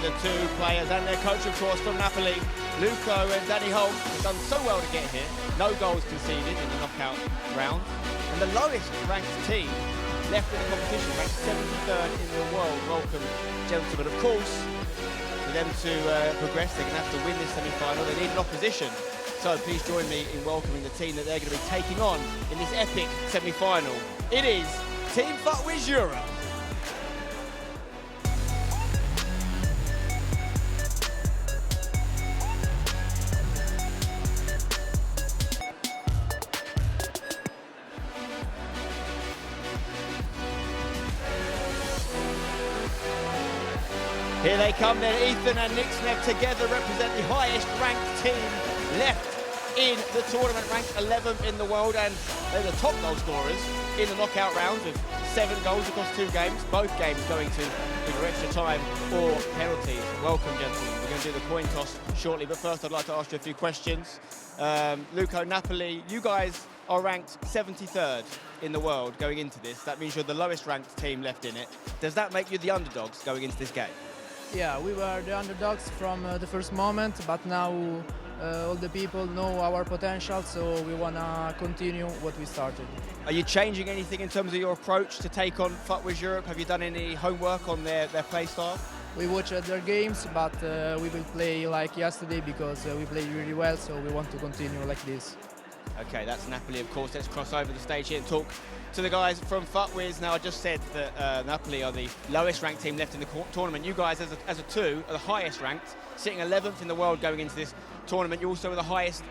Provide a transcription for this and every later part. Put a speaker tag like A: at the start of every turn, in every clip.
A: the two players and their coach, of course, from Napoli, Luco and Danny Holm, have done so well to get here. No goals conceded in the knockout round. And the lowest ranked team left in the competition, ranked 73rd in the world. Welcome, gentlemen. Of course, for them to progress, they're going to have to win this semi-final. They need an opposition. So please join me in welcoming the team that they're going to be taking on in this epic semi-final. It is Team FUTWIZ Europe. Here they come then, Ethan and Nixnev together represent the highest ranked team left in the tournament, ranked 11th in the world, and they're the top goal scorers in the knockout rounds with 7 goals across 2 games, both games going to either extra time or penalties. Welcome, gentlemen. We're going to do the coin toss shortly, but first I'd like to ask you a few questions. Luco, Napoli, you guys are ranked 73rd in the world going into this. That means you're the lowest ranked team left in it. Does that make you the underdogs going into this game?
B: Yeah, we were the underdogs from the first moment, but now all the people know our potential, so we want to continue what we started.
A: Are you changing anything in terms of your approach to take on FUTWIZ Europe? Have you done any homework on their play style?
B: We watched their games, but we will play like yesterday because we played really well, so we want to continue like this.
A: Okay, that's Napoli, of course. Let's cross over the stage here and talk to the guys from FUTWIZ. Now, I just said that Napoli are the lowest ranked team left in the tournament. You guys, as a two, are the highest ranked, sitting 11th in the world going into this tournament. You also are the highest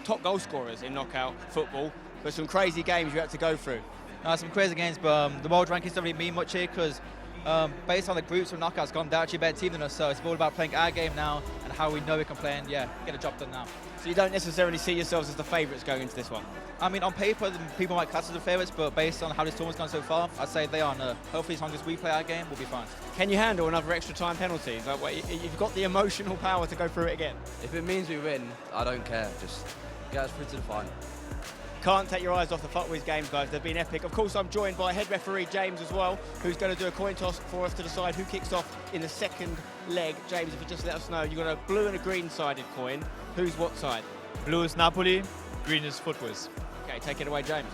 A: top goal scorers in knockout football. But some crazy games you had to go through.
C: Some crazy games, but the world rankings don't really mean much here because based on the groups from knockouts gone, they're actually a better team than us. So it's all about playing our game now and how we know we can play and get a job done now.
A: So you don't necessarily see yourselves as the favourites going into this one?
C: I mean, on paper, people might class us as the favourites, but based on how this tournament's gone so far, I'd say they are. Hopefully, as long as we play our game, we'll be fine.
A: Can you handle another extra time penalty? You've got the emotional power to go through it again.
D: If it means we win, I don't care. Just get us through to the final.
A: Can't take your eyes off the FUTWIZ games, guys. They've been epic. Of course, I'm joined by head referee James as well, who's going to do a coin toss for us to decide who kicks off in the second leg. James, if you just let us know, you've got a blue and a green-sided coin. Who's what side?
E: Blue is Napoli, green is FUTWIZ.
A: Okay, take it away, James.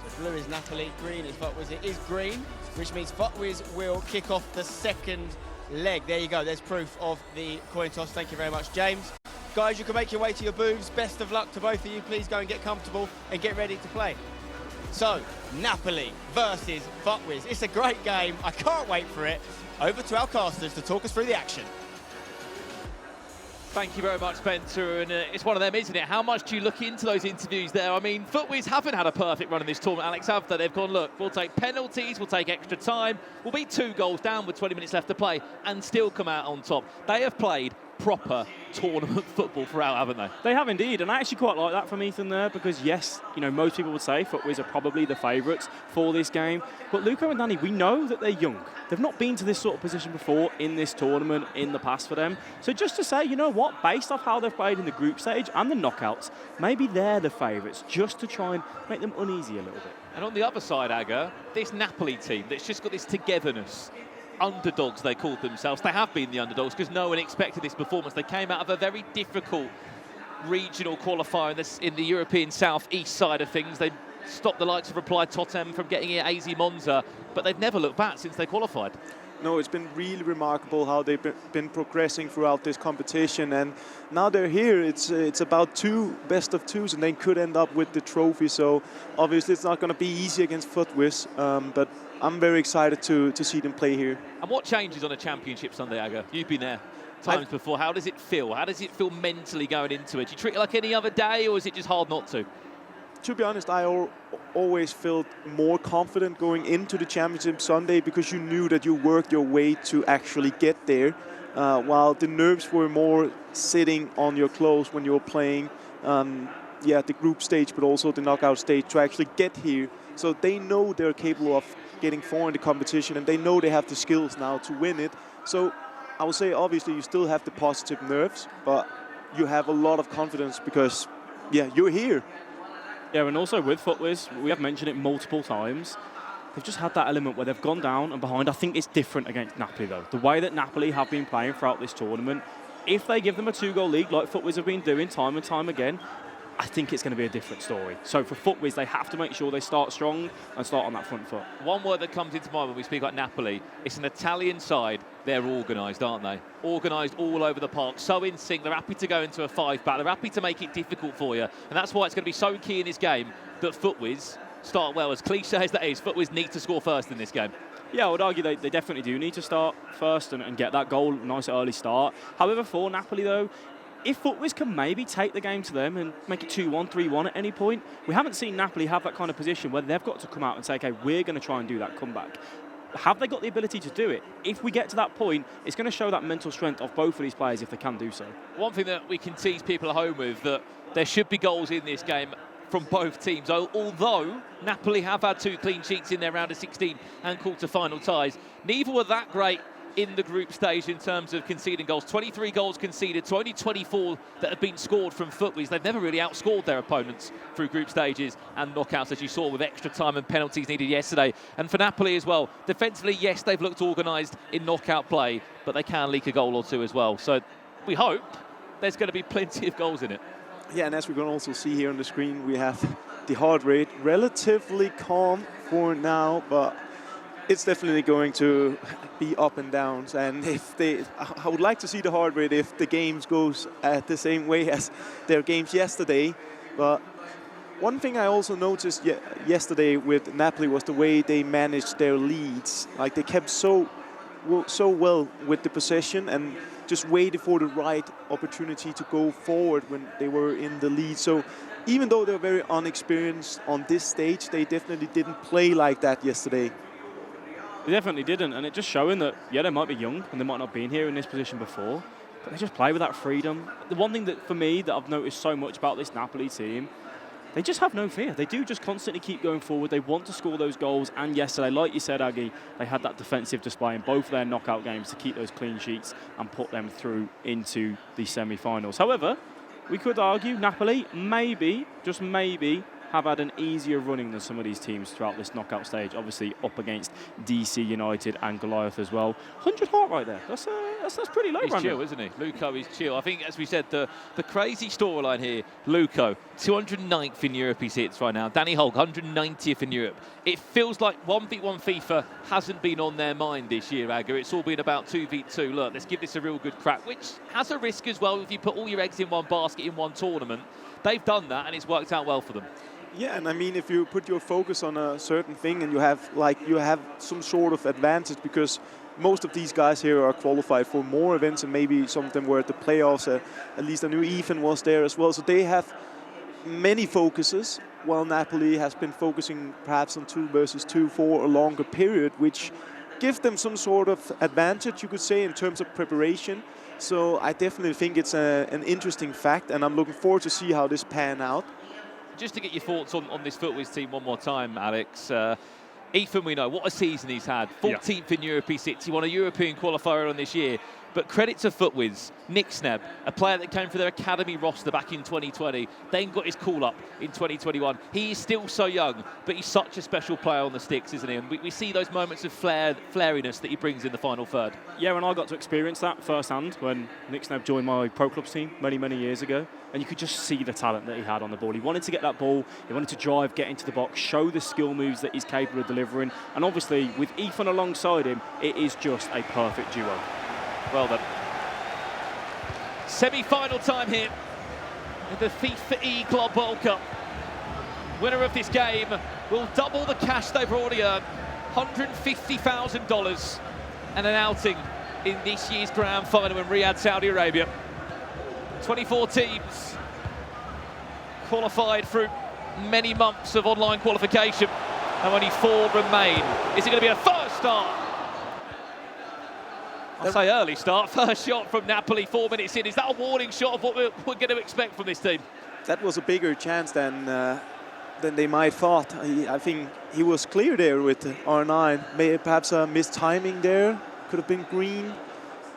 A: So blue is Napoli, green is FUTWIZ. It is green, which means FUTWIZ will kick off the second leg. There you go. There's proof of the coin toss. Thank you very much, James. Guys, you can make your way to your booths. Best of luck to both of you. Please go and get comfortable and get ready to play. So, Napoli versus FUTWIZ. It's a great game. I can't wait for it. Over to our casters to talk us through the action.
F: Thank you very much, Spencer, and it's one of them, isn't it? How much do you look into those interviews there? I mean, FUTWIZ haven't had a perfect run in this tournament, Alex, have they? They've gone, look, we'll take penalties, we'll take extra time, we'll be 2 goals down with 20 minutes left to play and still come out on top. They have played proper tournament football throughout, haven't they?
G: They have indeed, and I actually quite like that from Ethan there because, yes, you know, most people would say FUTWIZ are probably the favourites for this game, but Luco and Danny, we know that they're young. They've not been to this sort of position before in this tournament in the past for them. So just to say, you know what, based off how they've played in the group stage and the knockouts, maybe they're the favourites just to try and make them uneasy a little bit.
F: And on the other side, Aga, this Napoli team that's just got this togetherness. Underdogs, they called themselves. They have been the underdogs because no one expected this performance. They came out of a very difficult regional qualifier in the European south-east side of things. They stopped the likes of Reply Tottenham from getting here, AZ Monza, but they've never looked back since they qualified.
H: No, it's been really remarkable how they've been progressing throughout this competition, and now they're here. It's about 2 best of 2s, and they could end up with the trophy. So obviously it's not going to be easy against FUTWIZ, but I'm very excited to see them play here.
F: And what changes on a championship Sunday, Aga? You've been there times before. How does it feel? How does it feel mentally going into it? Do you treat it like any other day, or is it just hard not to?
H: To be honest, I always felt more confident going into the championship Sunday because you knew that you worked your way to actually get there, while the nerves were more sitting on your clothes when you were playing the group stage, but also the knockout stage to actually get here. So they know they're capable of getting far in the competition, and they know they have the skills now to win it. So I would say, obviously, you still have the positive nerves, but you have a lot of confidence because, you're here.
G: Yeah, and also with FUTWIZ, we have mentioned it multiple times, they've just had that element where they've gone down and behind. I think it's different against Napoli, though. The way that Napoli have been playing throughout this tournament, if they give them a 2-goal lead, like FUTWIZ have been doing time and time again, I think it's going to be a different story. So for FUTWIZ, they have to make sure they start strong and start on that front foot.
F: One word that comes into mind when we speak about Napoli, it's an Italian side. They're organised, aren't they? Organised all over the park, so in sync. They're happy to go into a 5-back. They're happy to make it difficult for you. And that's why it's going to be so key in this game that FUTWIZ start well. As cliche as that is, FUTWIZ need to score first in this game.
G: Yeah, I would argue they definitely do need to start first and get that goal, nice early start. However, for Napoli, though, if FUTWIZ can maybe take the game to them and make it 2-1, 3-1 at any point, we haven't seen Napoli have that kind of position where they've got to come out and say, okay, we're going to try and do that comeback. Have they got the ability to do it? If we get to that point, it's going to show that mental strength of both of these players if they can do so.
F: One thing that we can tease people at home with, that there should be goals in this game from both teams. Although Napoli have had 2 clean sheets in their round of 16 and quarter-final ties, neither were that great in the group stage in terms of conceding goals. 23 goals conceded to only 24 that have been scored from FUTWIZ. They've never really outscored their opponents through group stages and knockouts, as you saw with extra time and penalties needed yesterday. And for Napoli as well, defensively, yes, they've looked organised in knockout play, but they can leak a goal or two as well. So we hope there's going to be plenty of goals in it.
H: Yeah, and as we can also see here on the screen, we have the heart rate relatively calm for now, but it's definitely going to be up and downs. And I would like to see the heart rate if the games goes the same way as their games yesterday. But one thing I also noticed yesterday with Napoli was the way they managed their leads. Like, they kept so well with the possession and just waited for the right opportunity to go forward when they were in the lead. So even though they're very unexperienced on this stage, they definitely didn't play like that yesterday.
G: They definitely didn't, and it just showing that, yeah, they might be young and they might not have been here in this position before, but they just play with that freedom. The one thing that, for me, that I've noticed so much about this Napoli team, they just have no fear. They do just constantly keep going forward. They want to score those goals, and yesterday, like you said, Aggie, they had that defensive display in both their knockout games to keep those clean sheets and put them through into the semi-finals. However, we could argue Napoli maybe, just maybe, have had an easier running than some of these teams throughout this knockout stage. Obviously up against DC United and Goliath as well. 100 heart right there. That's pretty low.
F: He's chill, isn't he? Luco is chill. I think, as we said, the crazy storyline here, Luco, 209th in Europe he sits right now. Danny Holk, 190th in Europe. It feels like 1v1 FIFA hasn't been on their mind this year, Agger. It's all been about 2v2. Look, let's give this a real good crack, which has a risk as well if you put all your eggs in one basket in one tournament. They've done that, and it's worked out well for them.
H: Yeah, and I mean, if you put your focus on a certain thing and you have some sort of advantage, because most of these guys here are qualified for more events, and maybe some of them were at the playoffs. At least I knew Ethan was there as well. So they have many focuses, while Napoli has been focusing perhaps on 2 versus 2 for a longer period, which gives them some sort of advantage, you could say, in terms of preparation. So I definitely think it's an interesting fact, and I'm looking forward to see how this pan out.
F: Just to get your thoughts on this FUTWIZ team one more time, Alex. Ethan, we know, what a season he's had. 14th in Europe he sits. He won a European qualifier on this year. But credit to FUTWIZ, Nick Sneb, a player that came through their academy roster back in 2020, then got his call-up in 2021. He is still so young, but he's such a special player on the sticks, isn't he? And we see those moments of flariness that he brings in the final third.
G: Yeah, and I got to experience that firsthand when Nick Sneb joined my pro clubs team many, many years ago. And you could just see the talent that he had on the ball. He wanted to get that ball, he wanted to drive, get into the box, show the skill moves that he's capable of delivering. And obviously, with Ethan alongside him, it is just a perfect duo.
F: Well done. Semi-final time here in the FIFAe Club World Cup. Winner of this game will double the cash they've already earned, $150,000, and an outing in this year's grand final in Riyadh, Saudi Arabia. 24 teams qualified through many months of online qualification, and only 4 remain. Is it going to be a first start? I'll say early start. First shot from Napoli, 4 minutes in. Is that a warning shot of what we're going to expect from this team?
H: That was a bigger chance than they might thought. I think he was clear there with R9. Maybe perhaps a missed timing there. Could have been green.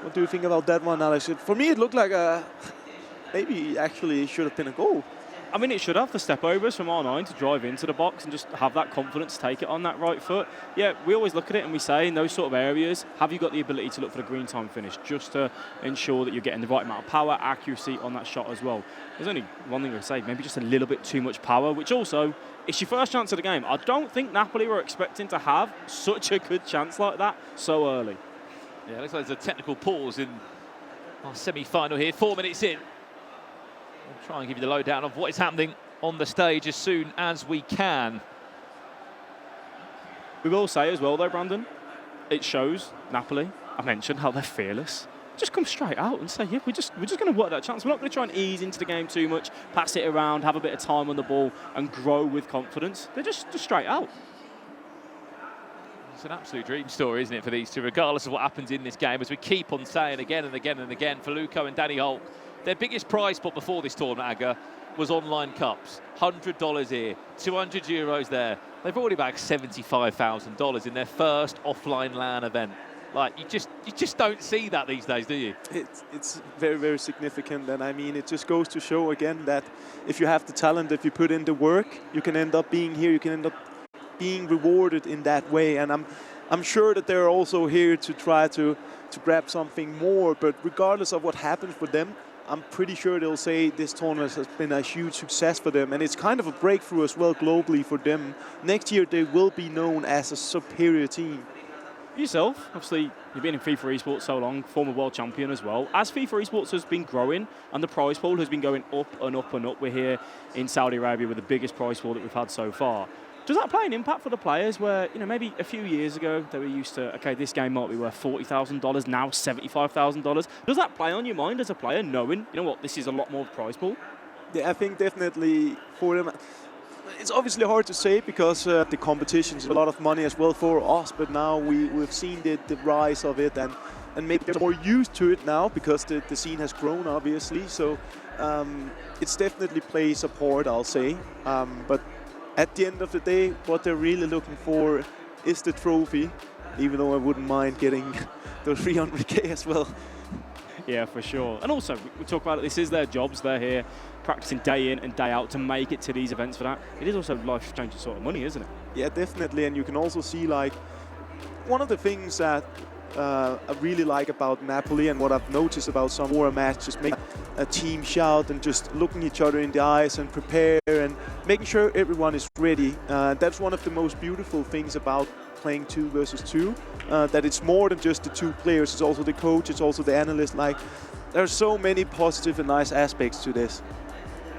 H: What do you think about that one, Alex? For me, it looked like maybe actually it should have been a goal.
G: I mean, it should have the step-overs from R9 to drive into the box and just have that confidence to take it on that right foot. Yeah, we always look at it and we say in those sort of areas, have you got the ability to look for the green time finish just to ensure that you're getting the right amount of power, accuracy on that shot as well. There's only one thing I would say, maybe just a little bit too much power, which also, it's your first chance of the game. I don't think Napoli were expecting to have such a good chance like that so early.
F: Yeah, looks like there's a technical pause in our semi-final here, 4 minutes in. We'll try and give you the lowdown of what is happening on the stage as soon as we can.
G: We will say as well though, Brandon, it shows Napoli, I mentioned how they're fearless. Just come straight out and say, yeah, we're just going to work that chance. We're not going to try and ease into the game too much, pass it around, have a bit of time on the ball and grow with confidence. They're just straight out.
F: It's an absolute dream story, isn't it, for these two, regardless of what happens in this game, as we keep on saying again and again and again for Luco and Danny Holt. Their biggest prize pot before this tournament, Aga, was online cups. $100 here, €200 there. They've already bagged $75,000 in their first offline LAN event. Like, you just don't see that these days, do you?
H: It's very, very significant, and I mean, it just goes to show again that if you have the talent, if you put in the work, you can end up being here, you can end up being rewarded in that way. And I'm sure that they're also here to try to grab something more, but regardless of what happens for them, I'm pretty sure they'll say this tournament has been a huge success for them, and it's kind of a breakthrough as well globally for them. Next year they will be known as a superior team.
G: Yourself, obviously, you've been in FIFA Esports so long, former world champion as well. As FIFA Esports has been growing and the prize pool has been going up and up and up, we're here in Saudi Arabia with the biggest prize pool that we've had so far. Does that play an impact for the players where, you know, maybe a few years ago they were used to, okay, this game might be worth $40,000, now $75,000. Does that play on your mind as a player, knowing, you know what, this is a lot more prize pool?
H: Yeah, I think definitely for them. It's obviously hard to say because the competition is a lot of money as well for us, but now we've seen the rise of it, and maybe they're more used to it now because the scene has grown, obviously. So it's definitely plays a part, I'll say. But at the end of the day, what they're really looking for is the trophy, even though I wouldn't mind getting those 300K as well.
G: Yeah, for sure. And also, we talk about it, this is their jobs. They're here practicing day in and day out to make it to these events for that. It is also life-changing sort of money, isn't it?
H: Yeah, definitely. And you can also see, like, one of the things that I really like about Napoli and what I've noticed about some more matches, make a team shout and just looking each other in the eyes and prepare and making sure everyone is ready. That's one of the most beautiful things about playing 2 versus 2, that it's more than just the 2 players, it's also the coach, it's also the analyst. Like, there's so many positive and nice aspects to this.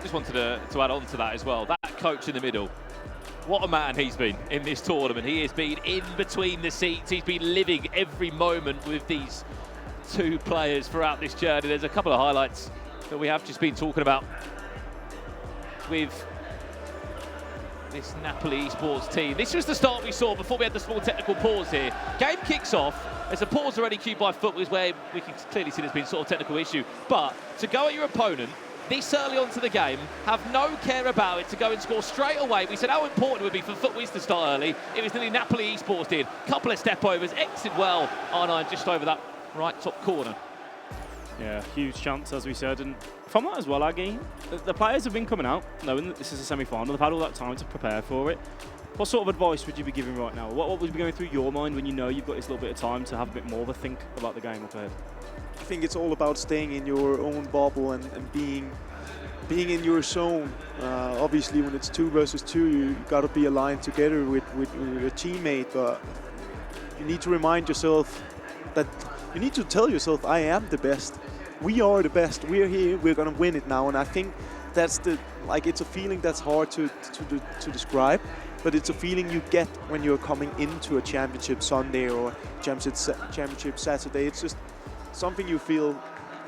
F: Just wanted to add on to that as well. That coach in the middle, what a man he's been in this tournament. He has been in between the seats. He's been living every moment with these 2 players throughout this journey. There's a couple of highlights that we have just been talking about with this Napoli Esports team. This was the start we saw before we had the small technical pause here. Game kicks off. There's a pause already cued by FUTWIZ where we can clearly see there's been sort of technical issue. But to go at your opponent this early onto the game, have no care about it, to go and score straight away. We said how important it would be for FUTWIZ to start early. It was nearly Napoli Esports did. Couple of step overs, exited well. R9 just over that right top corner.
G: Yeah, huge chance, as we said. And from that as well, Aggie, the players have been coming out knowing that this is a semi-final. They've had all that time to prepare for it. What sort of advice would you be giving right now? What would be going through your mind when you know you've got this little bit of time to have a bit more of a think about the game up ahead?
H: I think it's all about staying in your own bubble and being in your zone. Obviously, when it's 2 versus 2, you got to be aligned together with your teammate. But you need to remind yourself that you need to tell yourself, I am the best. We are the best. We're here. We're going to win it now. And I think that's it's a feeling that's hard to describe, but it's a feeling you get when you're coming into a championship Sunday or championship Saturday. It's just something you feel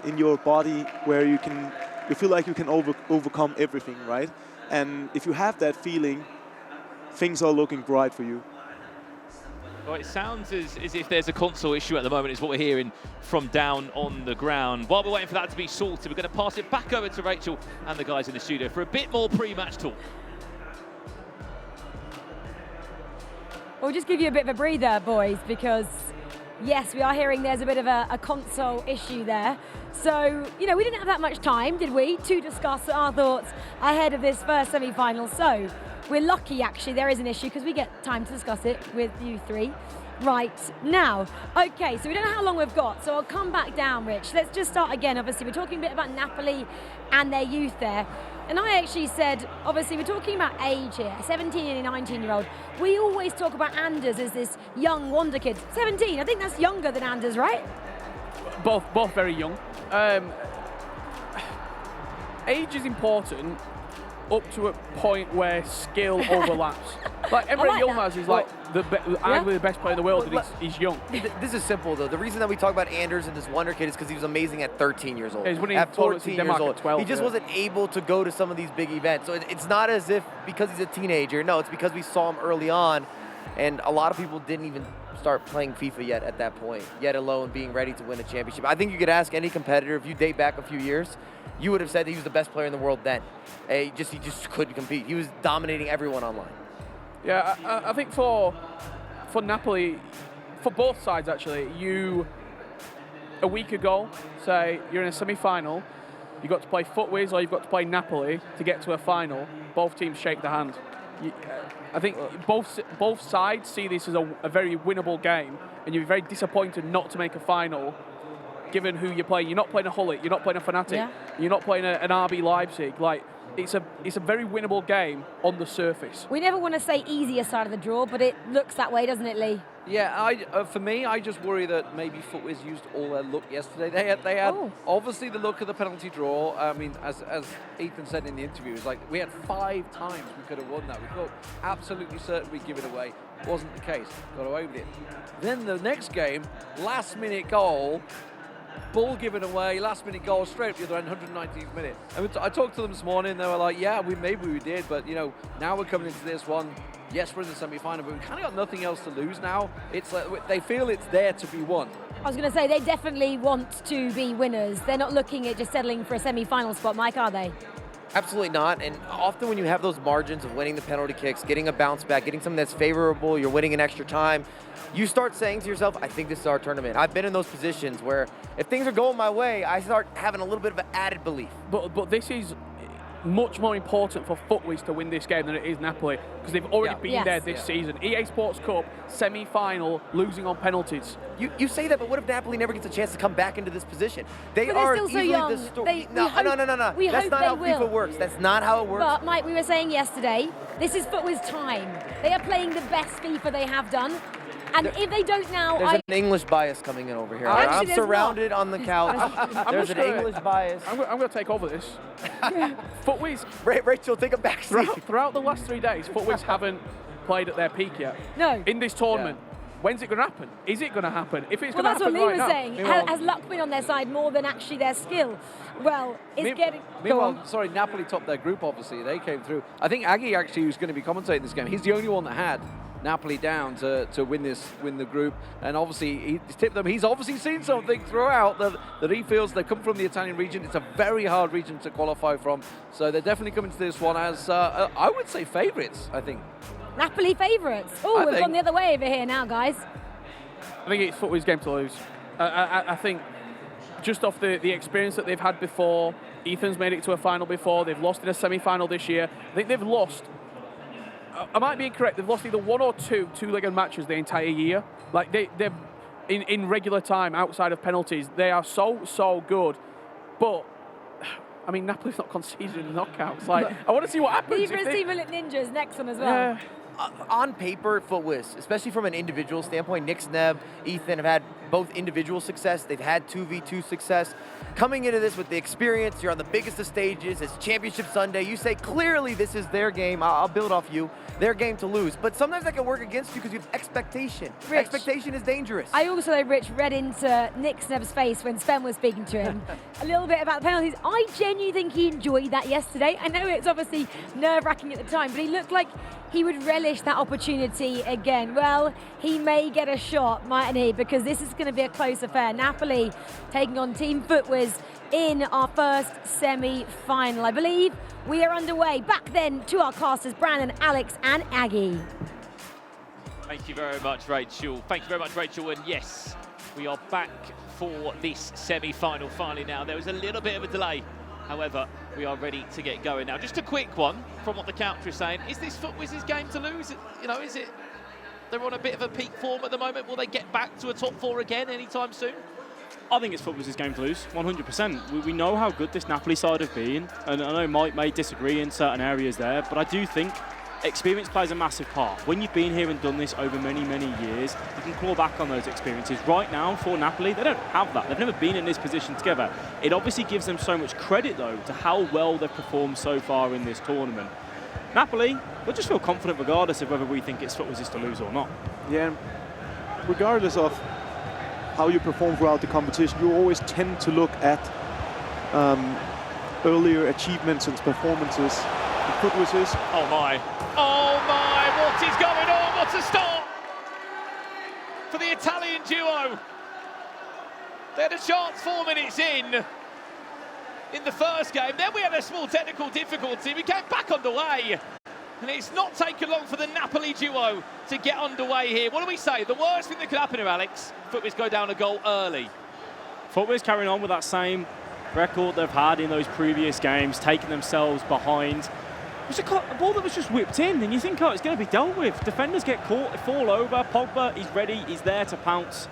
H: in your body where you feel like you can overcome everything, right? And if you have that feeling, things are looking bright for you.
F: Well, it sounds as if there's a console issue at the moment, is what we're hearing from down on the ground. While we're waiting for that to be sorted, we're going to pass it back over to Rachel and the guys in the studio for a bit more pre-match talk.
I: We'll just give you a bit of a breather, boys, because yes, we are hearing there's a bit of a console issue there. So, you know, we didn't have that much time, did we, to discuss our thoughts ahead of this first semi-final. So, we're lucky, actually, there is an issue because we get time to discuss it with you three right now. Okay, so we don't know how long we've got, so I'll come back down, Rich. Let's just start again. Obviously, we're talking a bit about Napoli and their youth there. And I actually said, obviously, we're talking about age here, 17 and a 19-year-old. We always talk about Anders as this young wonder kid. 17, I think that's younger than Anders, right?
J: Both very young. Age is important up to a point where skill overlaps. Like Emre Yilmaz is like arguably the best player in the world, and he's young.
K: This is simple though. The reason that we talk about Anders and this wonder kid is because he was amazing at 13 years old.
J: Yeah, he's winning
K: at 14 years
J: Denmark
K: old,
J: at 12,
K: he just wasn't able to go to some of these big events. So it's not as if because he's a teenager. No, it's because we saw him early on, and a lot of people didn't even start playing FIFA yet at that point, yet alone being ready to win a championship. I think you could ask any competitor, if you date back a few years, you would have said that he was the best player in the world then. He just couldn't compete. He was dominating everyone online.
J: Yeah, I think for Napoli, for both sides actually, a week ago, say you're in a semi-final, you got to play FUTWIZ or you've got to play Napoli to get to a final, both teams shake the hand. I think both sides see this as a very winnable game, and you're very disappointed not to make a final, given who you're playing. You're not playing a Hullet, you're not playing a Fnatic, you're not playing an RB Leipzig. Like, it's a very winnable game on the surface.
I: We never want to say easier side of the draw, but it looks that way, doesn't it, Lee?
D: Yeah, for me, I just worry that maybe FUTWIZ used all their luck yesterday. They had obviously the luck of the penalty draw. I mean, as Ethan said in the interview, it's like we had 5 times we could have won that. We thought absolutely certain we'd give it away. Wasn't the case. Got away with it. Then the next game, last-minute goal. Ball given away, last-minute goal, straight up the other end, 119th minute. And I talked to them this morning, they were like, yeah, maybe we did, but, you know, now we're coming into this one. Yes, we're in the semi-final, but we've kind of got nothing else to lose now. It's like they feel it's there to be won.
I: I was going to say, they definitely want to be winners. They're not looking at just settling for a semi-final spot, Mike, are they?
K: Absolutely not, and often when you have those margins of winning the penalty kicks, getting a bounce back, getting something that's favorable, you're winning in extra time, you start saying to yourself, I think this is our tournament. I've been in those positions where if things are going my way, I start having a little bit of an added belief.
J: But this is much more important for FUTWIZ to win this game than it is Napoli, because they've already been there this season. EA Sports Cup, semi-final, losing on penalties.
K: You say that, but what if Napoli never gets a chance to come back into this position?
I: They're still so young.
K: No. That's not how FIFA works. That's not how it works.
I: But, Mike, we were saying yesterday, this is FUTWIZ time. They are playing the best FIFA they have done. And if they don't now,
K: there's an English bias coming in over here. I'm surrounded on the couch. There's an English bias.
J: I'm going to take over this. FUTWIZ.
K: Rachel, take a back seat.
J: Throughout the last 3 days, FUTWIZ haven't played at their peak yet.
I: No.
J: In this tournament. When's it going to happen? Is it going to happen? If it's going to
I: that's
J: happen
I: what Lee
J: right
I: was
J: now,
I: saying. Has luck been on their side more than actually their skill? Well, it's getting...
D: Meanwhile, sorry, Napoli topped their group, obviously. They came through. I think Aggie actually was going to be commentating this game. He's the only one that had Napoli down to win the group, and obviously he's tipped them. He's obviously seen something throughout that he feels they come from the Italian region. It's a very hard region to qualify from, so they're definitely coming to this one as I would say favourites. I think
I: Napoli favourites. Oh, we've gone the other way over here now, guys.
J: I think it's FUTWIZ's game to lose. I think just off the experience that they've had before. Ethan's made it to a final before. They've lost in a semi-final this year. I think they've lost. I might be incorrect. They've lost either 1 or 2 two-legged matches the entire year. Like they're in regular time outside of penalties. They are so good. But I mean, Napoli's not conceded in the knockouts. Like I want to see what happens.
I: Libra Ninjas next one as well.
J: Yeah.
K: On paper, FUTWIZ, especially from an individual standpoint, Nick Sneb, Ethan have had both individual success. They've had 2v2 success. Coming into this with the experience, you're on the biggest of stages. It's Championship Sunday. You say clearly this is their game. I'll build off you. Their game to lose. But sometimes that can work against you because you have expectation.
I: Rich,
K: expectation is dangerous.
I: I also, though, Rich, read into Nick Sneb's face when Sven was speaking to him a little bit about the penalties. I genuinely think he enjoyed that yesterday. I know it's obviously nerve-wracking at the time, but he looked like he would relish that opportunity again. Well, he may get a shot, mightn't he? Because this is going to be a close affair. Napoli taking on Team FUTWIZ in our first semi-final. I believe we are underway. Back then to our casters, Brandon, Alex, and Aggie.
F: Thank you very much, Rachel. Thank you very much, Rachel. And yes, we are back for this semi-final finally now. There was a little bit of a delay. However, we are ready to get going now. Just a quick one from what the counter is saying. Is this FUTWIZ's game to lose? You know, is it? They're on a bit of a peak form at the moment. Will they get back to a top 4 again anytime soon?
G: I think it's FUTWIZ's game to lose, 100%. We know how good this Napoli side have been, and I know Mike may disagree in certain areas there, but I do think experience plays a massive part. When you've been here and done this over many, many years, you can claw back on those experiences. Right now, for Napoli, they don't have that. They've never been in this position together. It obviously gives them so much credit, though, to how well they've performed so far in this tournament. Napoli, we'll just feel confident regardless of whether we think it's FUTWIZ's to lose or not.
H: Yeah, regardless of how you perform throughout the competition, you always tend to look at earlier achievements and performances. FUTWIZ.
F: Oh my, what is going on? What a start for the Italian duo. They had a chance 4 minutes in the first game. Then we had a small technical difficulty. We came back underway. And it's not taken long for the Napoli duo to get underway here. What do we say? The worst thing that could happen here, Alex, FUTWIZ go down a goal early.
G: FUTWIZ carrying on with that same record they've had in those previous games, taking themselves behind. It was a ball that was just whipped in, and you think, oh, it's going to be dealt with. Defenders get caught, they fall over. Pogba, he's ready, he's there to pounce.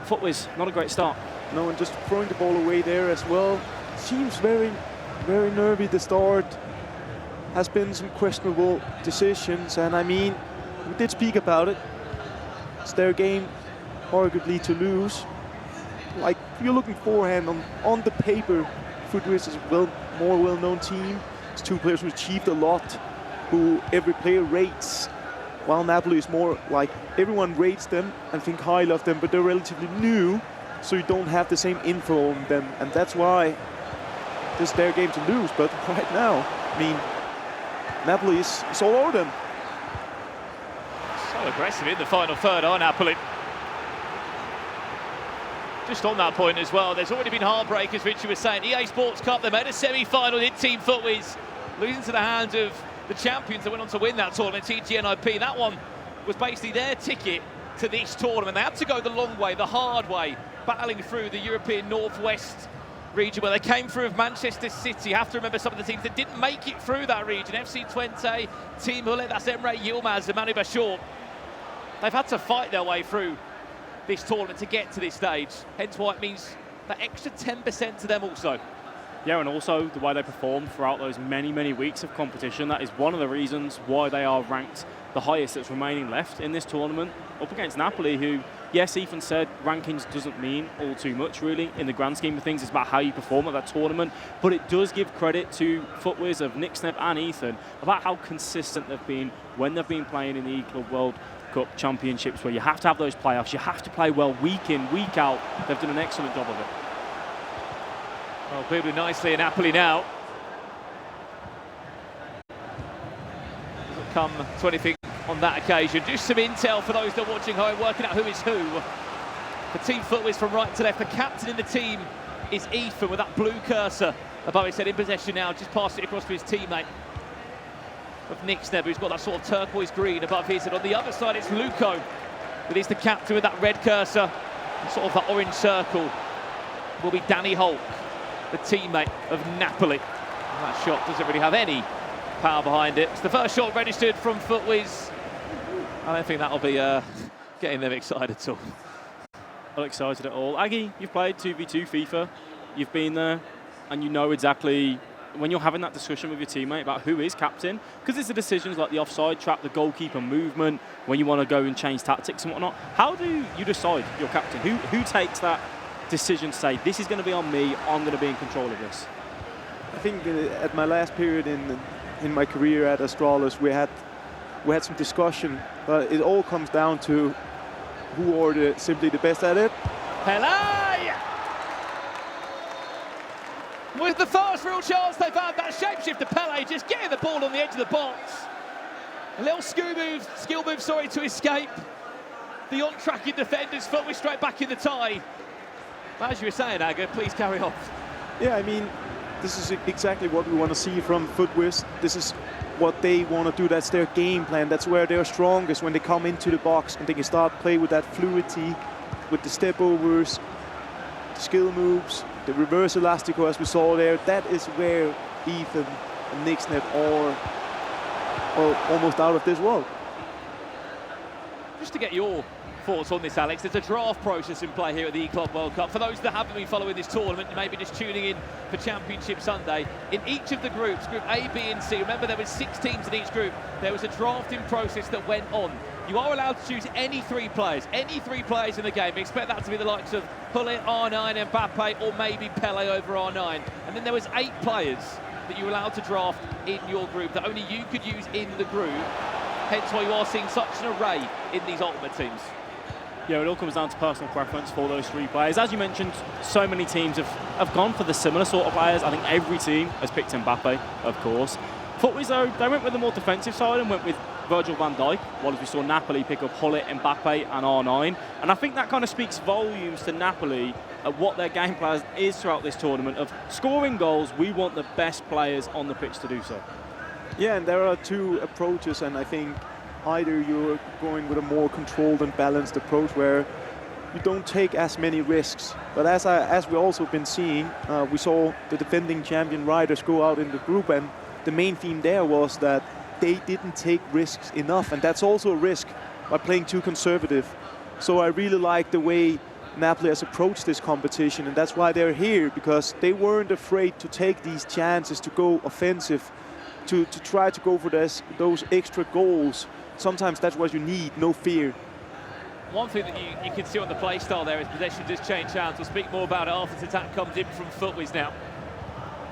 G: FUTWIZ, not a great start.
H: No, and just throwing the ball away there as well. Seems very, very nervy to start. Has been some questionable decisions, and I mean, we did speak about it. It's their game, arguably, to lose. Like, if you're looking forehand on the paper, FUTWIZ is a more well-known team. It's two players who achieved a lot, who every player rates, while Napoli is more like everyone rates them and think highly of them, but they're relatively new, so you don't have the same info on them, and that's why this is their game to lose. But right now, I mean, Napoli is all over them.
F: So aggressive in the final third, are Napoli? Just on that point as well, there's already been heartbreakers, Richie was saying. EA Sports Cup, they made a semi-final in Team FUTWIZ, losing to the hands of the champions that went on to win that tournament, TGNIP. That one was basically their ticket to this tournament. They had to go the long way, the hard way, battling through the European Northwest region where they came through with Manchester City. You have to remember some of the teams that didn't make it through that region. FC Twente, Team Hullet, that's Emre Yilmaz and Manu Bashir. They've had to fight their way through this tournament to get to this stage, hence why it means that extra 10% to them also.
G: Yeah, and also the way they performed throughout those many, many weeks of competition. That is one of the reasons why they are ranked the highest that's remaining left in this tournament, up against Napoli, who, yes, Ethan said rankings doesn't mean all too much, really. In the grand scheme of things, it's about how you perform at that tournament. But it does give credit to FUTWIZ of Nick Snep and Ethan about how consistent they've been when they've been playing in the E-Club World Cup Championships, where you have to have those playoffs, you have to play well week in, week out. They've done an excellent job of it.
F: Well, dribbling nicely in Napoli now. Doesn't come to anything on that occasion. Just some intel for those that are watching home, working out who is who. For Team FUTWIZ from right to left, the captain in the team is Ethan with that blue cursor above his head, in possession now, just passed it across to his teammate of Nick Sneb, who's got that sort of turquoise green above his head. On the other side, it's Luco, but he's the captain with that red cursor. And sort of that orange circle will be Danny Holk, the teammate of Napoli. And that shot doesn't really have any power behind it. It's the first shot registered from FUTWIZ. I don't think that'll be getting them excited at all.
G: Not excited at all. Aggie, you've played 2v2 FIFA. You've been there, and you know exactly when you're having that discussion with your teammate about who is captain, because it's the decisions like the offside trap, the goalkeeper movement, when you want to go and change tactics and whatnot. How do you decide your captain? Who takes that decision to say, this is going to be on me, I'm going to be in control of this?
H: I think at my last period in my career at Astralis, we had some discussion, but it all comes down to who are simply the best at it.
F: Pele! With the first real chance they've had, that shapeshifter Pele just getting the ball on the edge of the box. A little skill move, to escape the on-tracking defenders. FUTWIZ straight back in the tie. But as you were saying, Aga, please carry on. Yeah,
H: I mean, this is exactly what we want to see from FUTWIZ. This is what they want to do. That's their game plan. That's where they're strongest, when they come into the box and they can start play with that fluidity, with the step overs, the skill moves, the reverse elastico as we saw there, that is where Ethan and Nixnet are almost out of this world.
F: Just to get your thoughts on this, Alex, there's a draft process in play here at the E-Club World Cup. For those that haven't been following this tournament, maybe just tuning in for Championship Sunday, in each of the groups, Group A, B and C, remember there was 6 teams in each group, there was a drafting process that went on. You are allowed to choose any 3 players in the game. We expect that to be the likes of Gullit, R9, Mbappe, or maybe Pele over R9. And then there was 8 players that you were allowed to draft in your group that only you could use in the group. Hence why you are seeing such an array in these Ultimate teams.
G: Yeah, it all comes down to personal preference for those 3 players. As you mentioned, so many teams have gone for the similar sort of players. I think every team has picked Mbappe, of course. FUTWIZ, though, they went with the more defensive side and went with Virgil van Dijk, while as we saw Napoli pick up Gullit, Mbappe and R9. And I think that kind of speaks volumes to Napoli at what their game plan is throughout this tournament of scoring goals. We want the best players on the pitch to do so.
H: Yeah, and there are 2 approaches, and I think either you're going with a more controlled and balanced approach where you don't take as many risks. But as we also been seeing, we saw the defending champion Riders go out in the group, and the main theme there was that they didn't take risks enough, and that's also a risk by playing too conservative. So I really like the way Napoli has approached this competition, and that's why they're here, because they weren't afraid to take these chances to go offensive, to try to go for those extra goals. Sometimes that's what you need, no fear.
F: One thing that you can see on the play style there is possession does change hands. We'll speak more about it after this attack comes in from FUTWIZ now.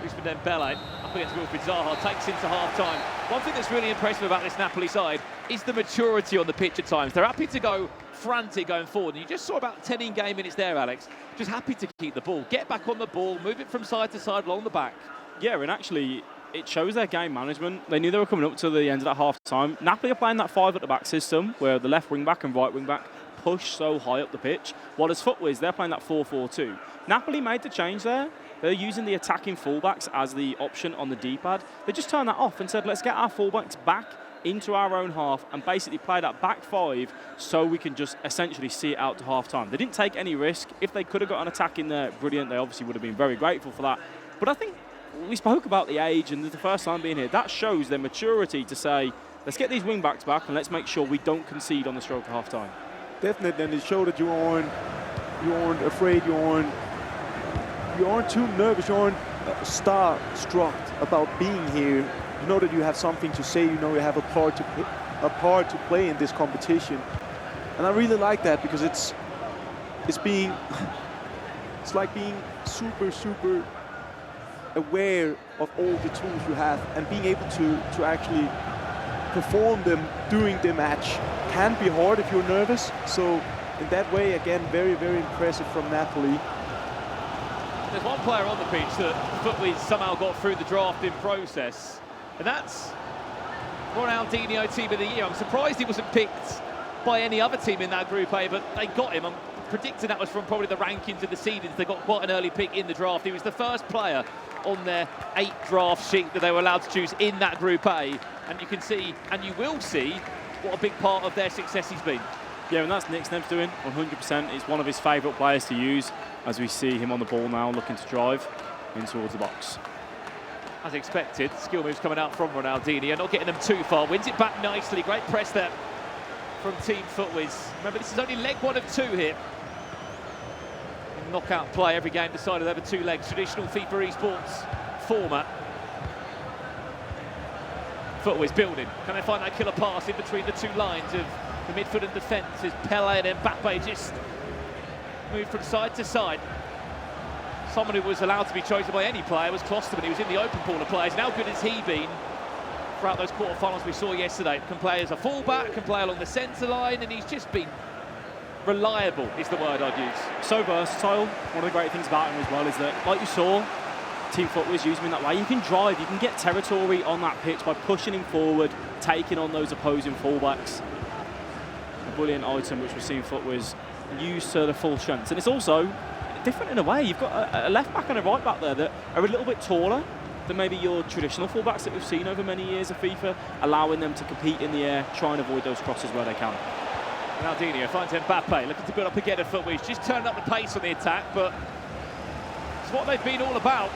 F: Usman Dembele up against Wilfried Zaha, takes into half-time. One thing that's really impressive about this Napoli side is the maturity on the pitch at times. They're happy to go frantic going forward. And you just saw about 10 in-game minutes there, Alex. Just happy to keep the ball, get back on the ball, move it from side to side along the back.
G: Yeah, and actually, it shows their game management. They knew they were coming up to the end of that half-time. Napoli are playing that 5 at the back system, where the left wing-back and right wing-back push so high up the pitch. While as FUTWIZ, they're playing that 4-4-2. Napoli made the change there. They're using the attacking fullbacks as the option on the D-pad. They just turned that off and said, let's get our fullbacks back into our own half and basically play that back 5 so we can just essentially see it out to half-time. They didn't take any risk. If they could have got an attack in there, brilliant. They obviously would have been very grateful for that. But I think we spoke about the age and the first time being here. That shows their maturity to say, let's get these wing-backs back and let's make sure we don't concede on the stroke of half-time.
H: Definitely, and it showed that you aren't afraid, you aren't too nervous, you aren't star-struck about being here. You know that you have something to say, you know you have a part to play in this competition. And I really like that, because it's like being super aware of all the tools you have and being able to actually perform them during the match can be hard if you're nervous. So in that way, again, very impressive from Napoli.
F: There's one player on the pitch that FUTWIZ somehow got through the drafting process, and that's Ronaldinho Team of the Year. I'm surprised he wasn't picked by any other team in that Group A, but they got him. I'm predicting that was from probably the rankings of the seedings. They got quite an early pick in the draft. He was the first player on their 8 draft sheet that they were allowed to choose in that Group A, and you can see, and you will see, what a big part of their success he's been.
G: Yeah, and that's Nick Sneb's doing, 100%. It's one of his favourite players to use, as we see him on the ball now, looking to drive in towards the box.
F: As expected, skill moves coming out from Ronaldinho, not getting them too far. Wins it back nicely, great press there from Team FUTWIZ. Remember, this is only leg 1 of 2 here. In knockout play, every game decided over 2 legs, traditional FIFA Esports format. FUTWIZ building. Can they find that killer pass in between the 2 lines of the midfield and defence as Pele and Mbappe just move from side to side. Someone who was allowed to be chosen by any player was Klosterman. He was in the open pool of players. And how good has he been throughout those quarterfinals we saw yesterday? Can play as a fullback, can play along the centre line, and he's just been reliable, is the word I'd use.
G: So versatile. One of the great things about him as well is that, like you saw, Team FUTWIZ using him in that way. You can drive, you can get territory on that pitch by pushing him forward, taking on those opposing fullbacks. A brilliant item which we've seen FUTWIZ use to the full strength. And it's also different in a way. You've got a left back and a right back there that are a little bit taller than maybe your traditional fullbacks that we've seen over many years of FIFA, allowing them to compete in the air, try and avoid those crosses where they can.
F: Ronaldinho finds Mbappe, looking to build up again at FUTWIZ. Just turned up the pace on the attack, but what they've been all about.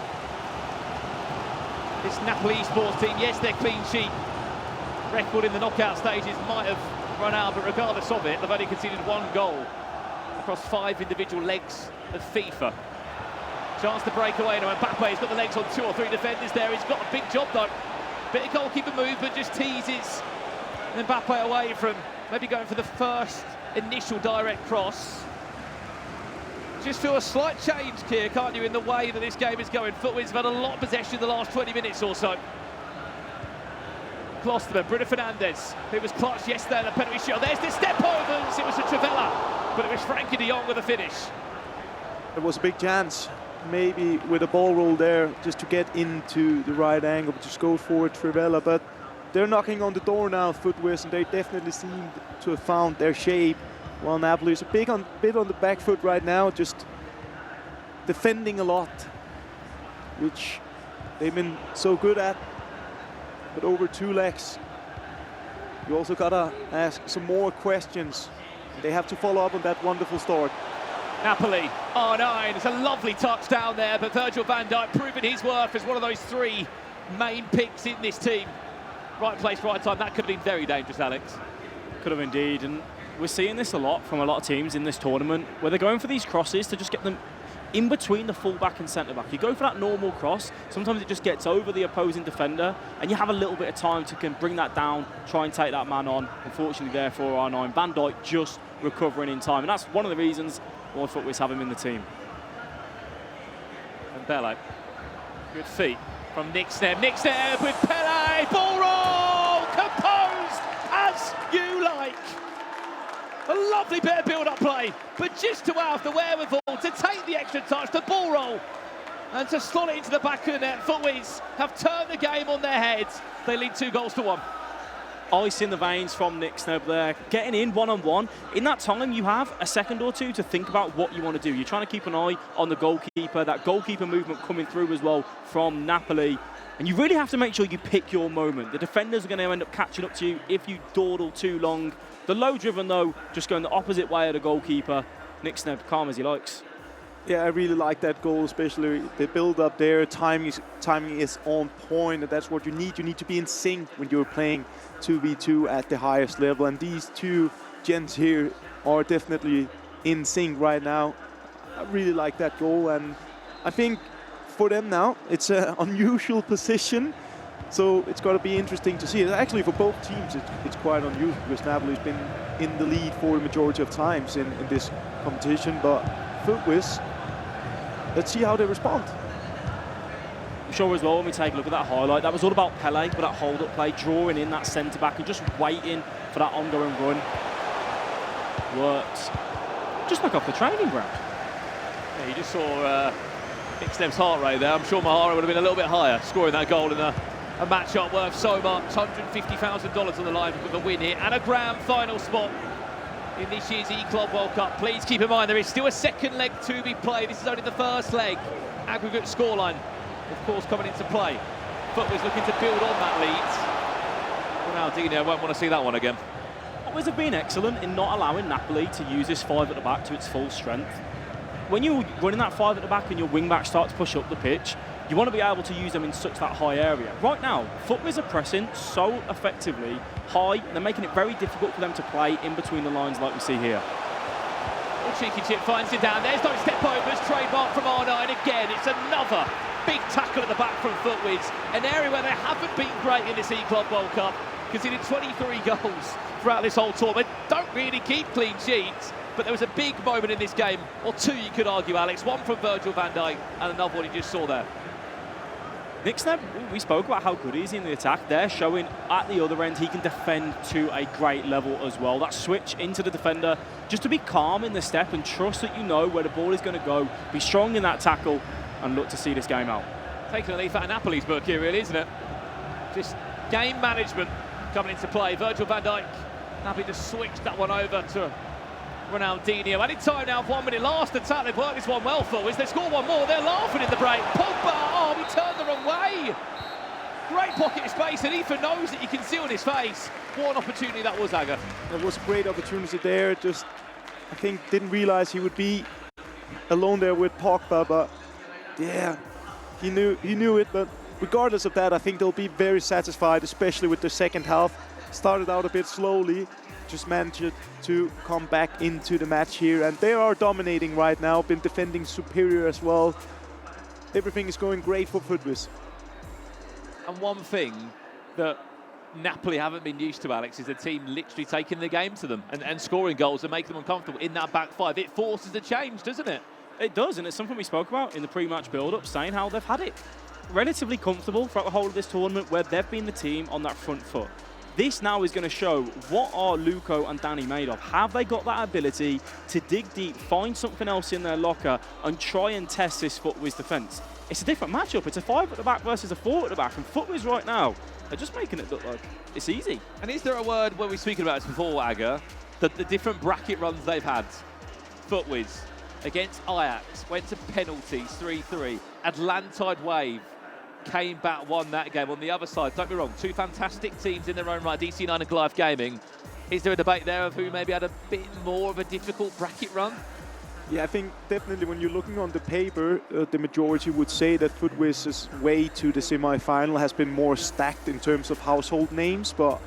F: This Napoli Esports team, yes, their clean sheet record in the knockout stages might have run out, but regardless of it, they've only conceded 1 goal across 5 individual legs of FIFA. Chance to break away now. Mbappe's got the legs on 2 or 3 defenders there. He's got a big job though. Bit of goalkeeper movement, just teases Mbappe away from maybe going for the first initial direct cross. Just feel a slight change here, can't you, in the way that this game is going. FUTWIZ have had a lot of possession the last 20 minutes or so. Klosterman, Bruno Fernandes, who was clutched yesterday in the penalty shot. There's the step overs. It was a Trivela, but it was Frankie de Jong with a finish.
H: It was a big chance, maybe with a ball roll there, just to get into the right angle, just go for Trivela. But they're knocking on the door now, FUTWIZ, and they definitely seem to have found their shape. While Napoli is a bit on the back foot right now, just defending a lot, which they've been so good at. But over 2 legs, you also gotta ask some more questions. They have to follow up on that wonderful start.
F: Napoli, R9, it's a lovely touchdown there, but Virgil van Dijk proving his worth as one of those 3 main picks in this team. Right place, right time. That could have been very dangerous, Alex.
G: Could have indeed, and we're seeing this a lot from a lot of teams in this tournament, where they're going for these crosses to just get them in between the fullback and centre-back. You go for that normal cross, sometimes it just gets over the opposing defender, and you have a little bit of time to bring that down, try and take that man on. Unfortunately there for R9, Van Dijk just recovering in time, and that's one of the reasons why FUTWIZ have him in the team.
F: And Bello, good feet from Nixneb. Nixneb with Pele, ball roll, composed as you like. A lovely bit of build-up play, but just to have the wherewithal to take the extra touch, the ball roll, and to slot it into the back of the net. FUTWIZ have turned the game on their heads. They lead 2-1.
G: Ice in the veins from Nixneb there, getting in one-on-one. In that time, you have a second or 2 to think about what you want to do. You're trying to keep an eye on the goalkeeper, that goalkeeper movement coming through as well from Napoli. And you really have to make sure you pick your moment. The defenders are going to end up catching up to you if you dawdle too long. The low driven, though, just going the opposite way of the goalkeeper. Nixneb, calm as he likes.
H: Yeah, I really like that goal, especially the build-up there. Timing is on point, and that's what you need. You need to be in sync when you're playing 2v2 at the highest level. And these 2 gents here are definitely in sync right now. I really like that goal, and I think for them now, it's an unusual position. So it's got to be interesting to see. Actually, for both teams, it's quite unusual because Napoli's been in the lead for the majority of times in this competition. But FUTWIZ, let's see how they respond.
G: I'm sure as well when we take a look at that highlight, that was all about Pele with that hold-up play, drawing in that centre-back and just waiting for that ongoing run. Works. Just like off the training ground.
F: Yeah, you just saw Nixneb's heart rate there. I'm sure my heart rate would have been a little bit higher, scoring that goal in a match-up worth so much. $150,000 on the line with a win here and a grand final spot in this year's E-Club World Cup. Please keep in mind there is still a second leg to be played. This is only the first leg. Aggregate scoreline, of course, coming into play. FUTWIZ looking to build on that lead. Ronaldinho won't want to see that one again.
G: FUTWIZ have been excellent in not allowing Napoli to use this 5 at the back to its full strength. When you're running that 5 at the back and your wing backs start to push up the pitch, you want to be able to use them in such that high area. Right now, FUTWIZ are pressing so effectively high, they're making it very difficult for them to play in between the lines like we see here.
F: Cheeky chip finds it down. There's no step overs, trademark from R9 again. It's another big tackle at the back from FUTWIZ, an area where they haven't been great in this E-Club World Cup, conceded 23 goals throughout this whole tournament. Don't really keep clean sheets, but there was a big moment in this game, or 2 you could argue, Alex. One from Virgil van Dijk and another one you just saw there.
G: Nixneb, we spoke about how good he is in the attack. They're showing at the other end he can defend to a great level as well. That switch into the defender, just to be calm in the step and trust that you know where the ball is going to go, be strong in that tackle and look to see this game out.
F: Taking a leaf out of Napoli's book here, really, isn't it? Just game management coming into play. Virgil van Dijk happy to switch that one over to Ronaldinho. Any time now, 1 minute last attack. They've worked this one well, FUTWIZ. They score one more. They're laughing in the break. Pogba, oh, he turned the wrong way. Great pocket of space, and Ethan knows that you can see on his face. What an opportunity that was, Aga.
H: There was a great opportunity there. Just, I think, didn't realize he would be alone there with Pogba, but Yeah, he knew it, but regardless of that, I think they'll be very satisfied, especially with the second half. Started out a bit slowly, just managed to come back into the match here, and they are dominating right now, been defending superior as well. Everything is going great for FUTWIZ.
F: And one thing that Napoli haven't been used to, Alex, is the team literally taking the game to them and scoring goals and making them uncomfortable in that back five. It forces a change, doesn't it?
G: It does, and it's something we spoke about in the pre-match build-up, saying how they've had it relatively comfortable throughout the whole of this tournament, where they've been the team on that front foot. This now is going to show what are Luco and Danny made of. Have they got that ability to dig deep, find something else in their locker, and try and test this FUTWIZ defence? It's a different matchup. It's a 5 at the back versus a 4 at the back, and FUTWIZ right now are just making it look like it's easy.
F: And is there a word when we're speaking about this before, Aga, that the different bracket runs they've had? FUTWIZ against Ajax, went to penalties, 3-3. Atlantide Wave came back, won that game. On the other side, don't be wrong, two fantastic teams in their own right, DC9 and Goliath Gaming. Is there a debate there of who maybe had a bit more of a difficult bracket run?
H: Yeah, I think definitely when you're looking on the paper, the majority would say that FUTWIZ's way to the semi-final has been more stacked in terms of household names, but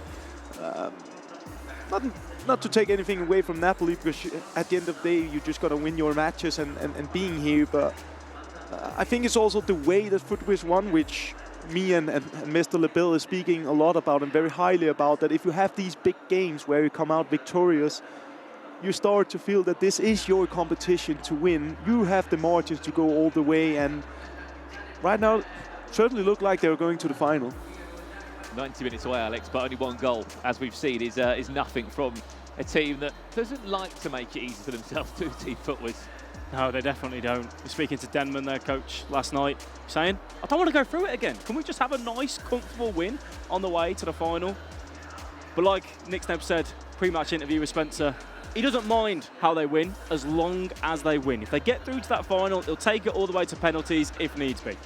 H: not to take anything away from Napoli, because at the end of the day, you just got to win your matches and being here, but I think it's also the way that FUTWIZ won, which me and Mr. LeBille is speaking a lot about and very highly about, that if you have these big games where you come out victorious, you start to feel that this is your competition to win. You have the margins to go all the way, and right now, certainly look like they're going to the final.
F: 90 minutes away, Alex, but only one goal, as we've seen, is nothing from a team that doesn't like to make it easy for themselves, do Team FUTWIZ?
G: No, they definitely don't. We're speaking to Denman, their coach, last night, saying, I don't want to go through it again. Can we just have a nice, comfortable win on the way to the final? But like Nick Sneb said, pre-match interview with Spencer, he doesn't mind how they win as long as they win. If they get through to that final, he'll take it all the way to penalties if needs be.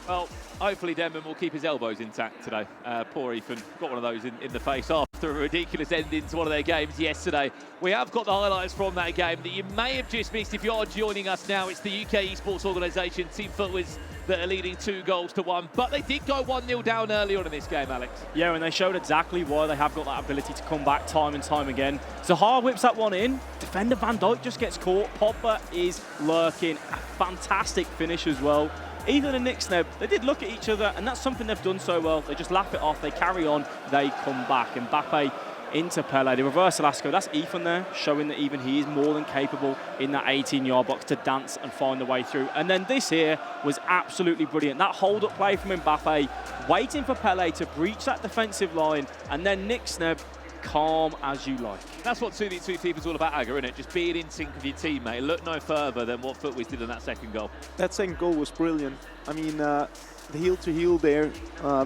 F: Well, hopefully Denman will keep his elbows intact today. Poor Ethan got one of those in the face after a ridiculous ending to one of their games yesterday. We have got the highlights from that game that you may have just missed if you're joining us now. It's the UK Esports organisation, Team FUTWIZ, that are leading 2-1, but they did go 1-0 down early on in this game, Alex.
G: Yeah, and they showed exactly why they have got that ability to come back time and time again. Zahar whips that one in. Defender Van Dijk just gets caught. Pogba is lurking. A fantastic finish as well. Ethan and Nick Sneb, they did look at each other, and that's something they've done so well. They just laugh it off, they carry on, they come back. And Mbappe into Pele. The reverse Velasco, that's Ethan there, showing that even he is more than capable in that 18-yard box to dance and find the way through. And then this here was absolutely brilliant. That hold-up play from Mbappe, waiting for Pele to breach that defensive line, and then Nick Sneb, calm as you like.
F: That's what 2v2 FIFA's all about, Aga, isn't it? Just being in sync with your teammate. Look no further than what FUTWIZ did in that second goal.
H: That second goal was brilliant. I mean, the heel-to-heel there,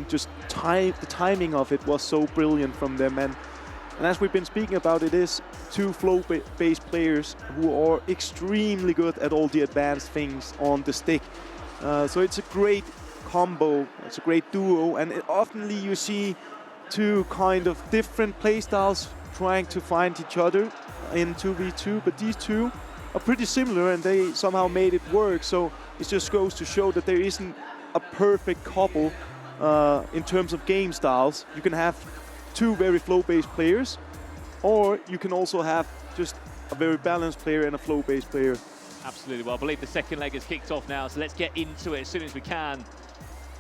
H: just the timing of it was so brilliant from them. And as we've been speaking about, it is two flow-based players who are extremely good at all the advanced things on the stick. So it's a great combo, it's a great duo, and oftenly you see two kind of different play styles trying to find each other in 2v2, but these two are pretty similar and they somehow made it work. So it just goes to show that there isn't a perfect couple in terms of game styles. You can have two very flow-based players, or you can also have just a very balanced player and a flow-based player.
F: Absolutely. Well, I believe the second leg has kicked off now, so let's get into it as soon as we can.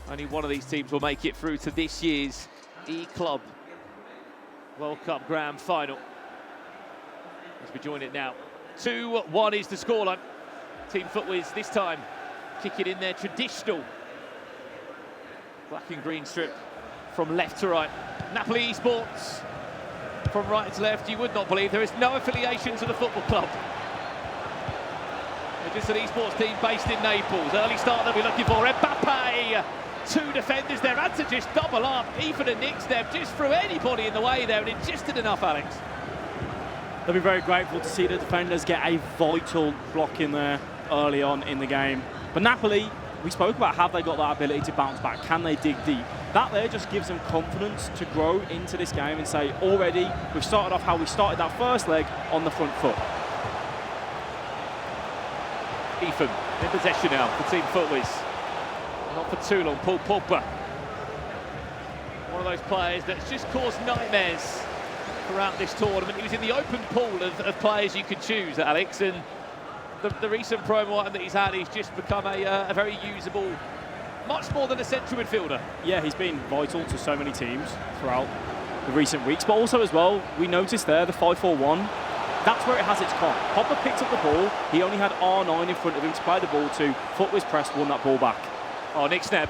F: Only one of these teams will make it through to this year's E-Club World Cup Grand Final. As we join it now. 2-1 is the scoreline. Team FUTWIZ this time kicking in their traditional black and green strip from left to right. Napoli Esports from right to left. You would not believe there is no affiliation to the football club. They're just an esports team based in Naples. Early start that we're looking for. Mbappe, two defenders there, had to just double up. Ethan and Nick Sneb just threw anybody in the way there, and it just did enough, Alex.
G: They'll be very grateful to see the defenders get a vital block in there early on in the game. But Napoli, we spoke about, have they got that ability to bounce back? Can they dig deep? That there just gives them confidence to grow into this game and say, already, we've started off how we started that first leg on the front foot.
F: Ethan In possession now for Team FUTWIZ. Not for too long, Paul Pogba. One of those players that's just caused nightmares throughout this tournament. He was in the open pool of players you could choose, Alex, and the recent promo item that he's had, he's just become a very usable, much more than a central midfielder.
G: Yeah, he's been vital to so many teams throughout the recent weeks, but also as well, we noticed there the 5-4-1. That's where it has its con. Pogba picked up the ball. He only had R9 in front of him to play the ball to. FUTWIZ pressed, won that ball back.
F: Oh, Nick Snebb.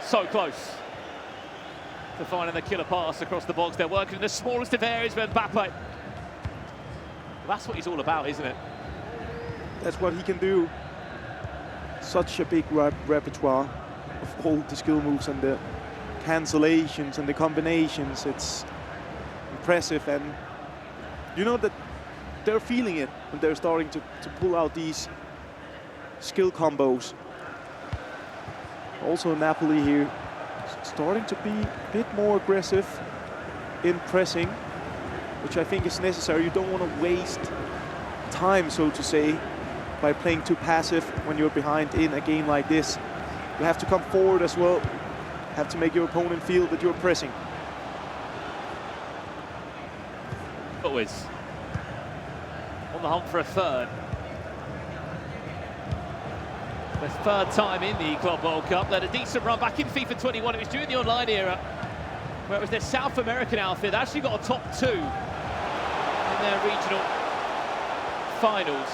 F: So close to finding the killer pass across the box. They're working in the smallest of areas with Mbappe. Well, that's what he's all about, isn't it?
H: That's what he can do. Such a big repertoire of all the skill moves and the cancellations and the combinations. It's impressive, and you know that they're feeling it and they're starting to pull out these skill combos. Also Napoli here starting to be a bit more aggressive in pressing, which I think is necessary. You don't want to waste time, so to say, by playing too passive when you're behind in a game like this. You have to come forward as well. Have to make your opponent feel that you're pressing.
F: FUTWIZ on the hunt for a third. The third time in the Club World Cup. They had a decent run back in FIFA 21. It was during the online era, where it was their South American outfit. They actually got a top 2 in their regional finals.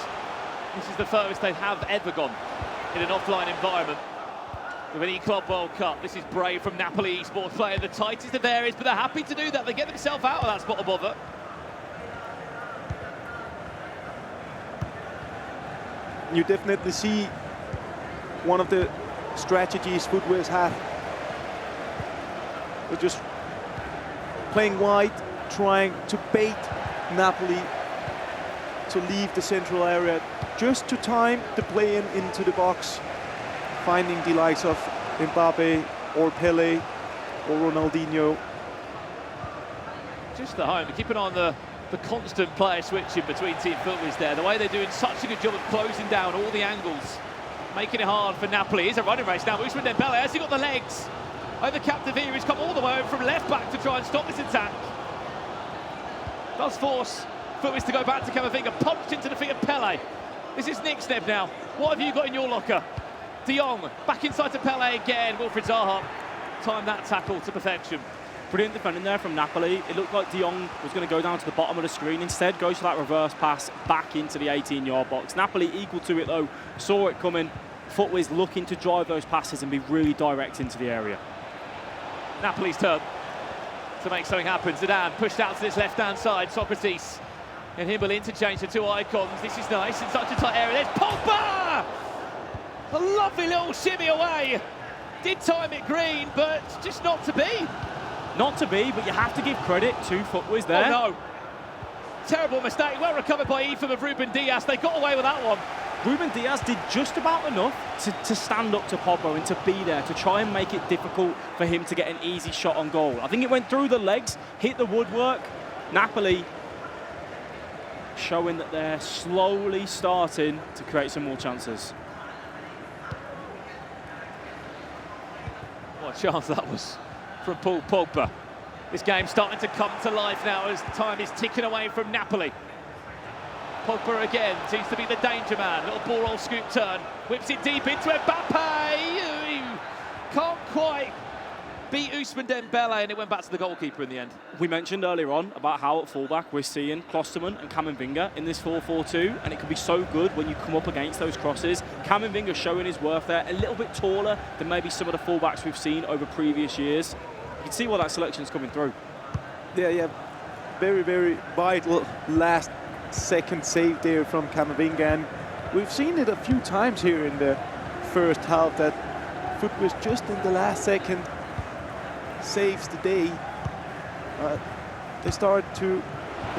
F: This is the furthest they have ever gone in an offline environment with any Club World Cup. This is brave from Napoli Esports, playing the tightest of areas, but they're happy to do that. They get themselves out of that spot of bother.
H: You definitely see one of the strategies FUTWIZ have. They're just playing wide, trying to bait Napoli to leave the central area, just to time the play into the box, finding the likes of Mbappe or Pele or Ronaldinho.
F: Just the home, keep an eye on the constant player switching between Team FUTWIZ there. The way they're doing such a good job of closing down all the angles, making it hard for Napoli. It's a running race now. Usman Dembele, has he got the legs? Over Capdevila, he's come all the way over from left back to try and stop this attack. Does force FUTWIZ to go back to Camavinga, punched into the feet of Pele. This is Nick Snebb now. What have you got in your locker? De Jong, back inside to Pele again. Wilfried Zaha timed that tackle to perfection.
G: Brilliant defending there from Napoli. It looked like De Jong was going to go down to the bottom of the screen. Instead, goes for that reverse pass back into the 18-yard box. Napoli equal to it, though. Saw it coming. FUTWIZ looking to drive those passes and be really direct into the area.
F: Napoli's turn to make something happen. Zidane pushed out to this left-hand side. Socrates and him will interchange the two icons. This is nice in such a tight area. There's Pogba! A lovely little shimmy away. Did time it green, but just not to be.
G: Not to be, but you have to give credit to FUTWIZ there.
F: Oh no. Terrible mistake. Well recovered by Ethan of Ruben Diaz. They got away with that one.
G: Ruben Diaz did just about enough to stand up to Pogba and to be there, to try and make it difficult for him to get an easy shot on goal. I think it went through the legs, hit the woodwork. Napoli showing that they're slowly starting to create some more chances.
F: What a chance that was from Paul Pogba. This game's starting to come to life now as time is ticking away from Napoli. Pogba again seems to be the danger man. Little ball roll scoop turn, whips it deep into Mbappe. Can't quite beat Usman Dembele, and it went back to the goalkeeper in the end.
G: We mentioned earlier on about how at fullback we're seeing Klosterman and Camavinga in this 4-4-2, and it can be so good when you come up against those crosses. Camavinga showing his worth there, a little bit taller than maybe some of the fullbacks we've seen over previous years. You can see why that selection's coming through.
H: Yeah, very, very vital last second save there from Camavinga, and we've seen it a few times here in the first half that FUTWIZ just in the last second saves the day. They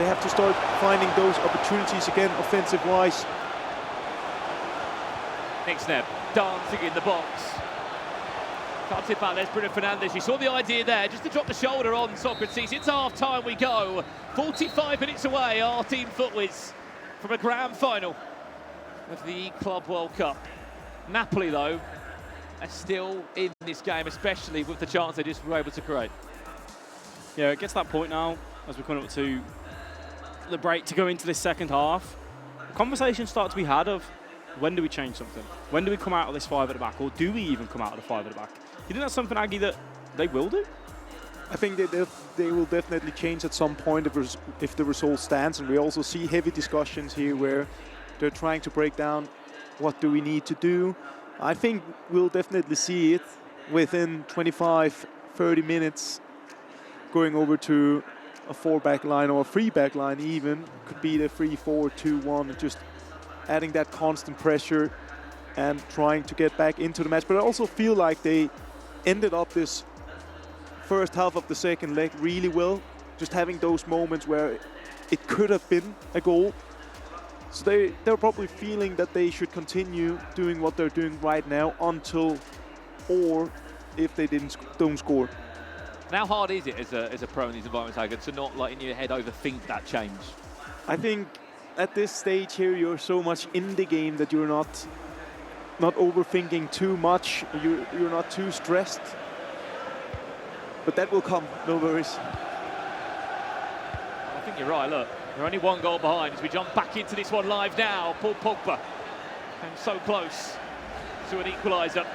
H: have to start finding those opportunities again, offensive-wise.
F: Nick Snebb dancing in the box. Can't tip out, there's Bruno Fernandes. You saw the idea there, just to drop the shoulder on Socrates. It's half-time we go. 45 minutes away, our team FUTWIZ from a grand final. of the Club World Cup. Napoli, though, are still in this game, especially with the chance they just were able to create.
G: Yeah, it gets to that point now, as we're coming up to the break to go into this second half. The conversations start to be had of, when do we change something? When do we come out of this 5 at the back? Or do we even come out of the 5 at the back? You think that's something, Aggie, that they will do?
H: I think they will definitely change at some point if the result stands. And we also see heavy discussions here where they're trying to break down what do we need to do. I think we'll definitely see it within 25, 30 minutes going over to a 4-back line or a 3-back line even. Could be the 3-4-2-1, just adding that constant pressure and trying to get back into the match. But I also feel like they ended up this first half of the second leg really well, just having those moments where it could have been a goal. So they're probably feeling that they should continue doing what they're doing right now until or if they don't score.
F: And how hard is it as a pro in these environments, Hager, to not, like, in your head overthink that change?
H: I think at this stage here you're so much in the game that you're not overthinking too much. You're not too stressed. But that will come, no worries.
F: I think you're right, look. They're only 1 goal behind as we jump back into this one live now. Paul Pogba came so close to an equaliser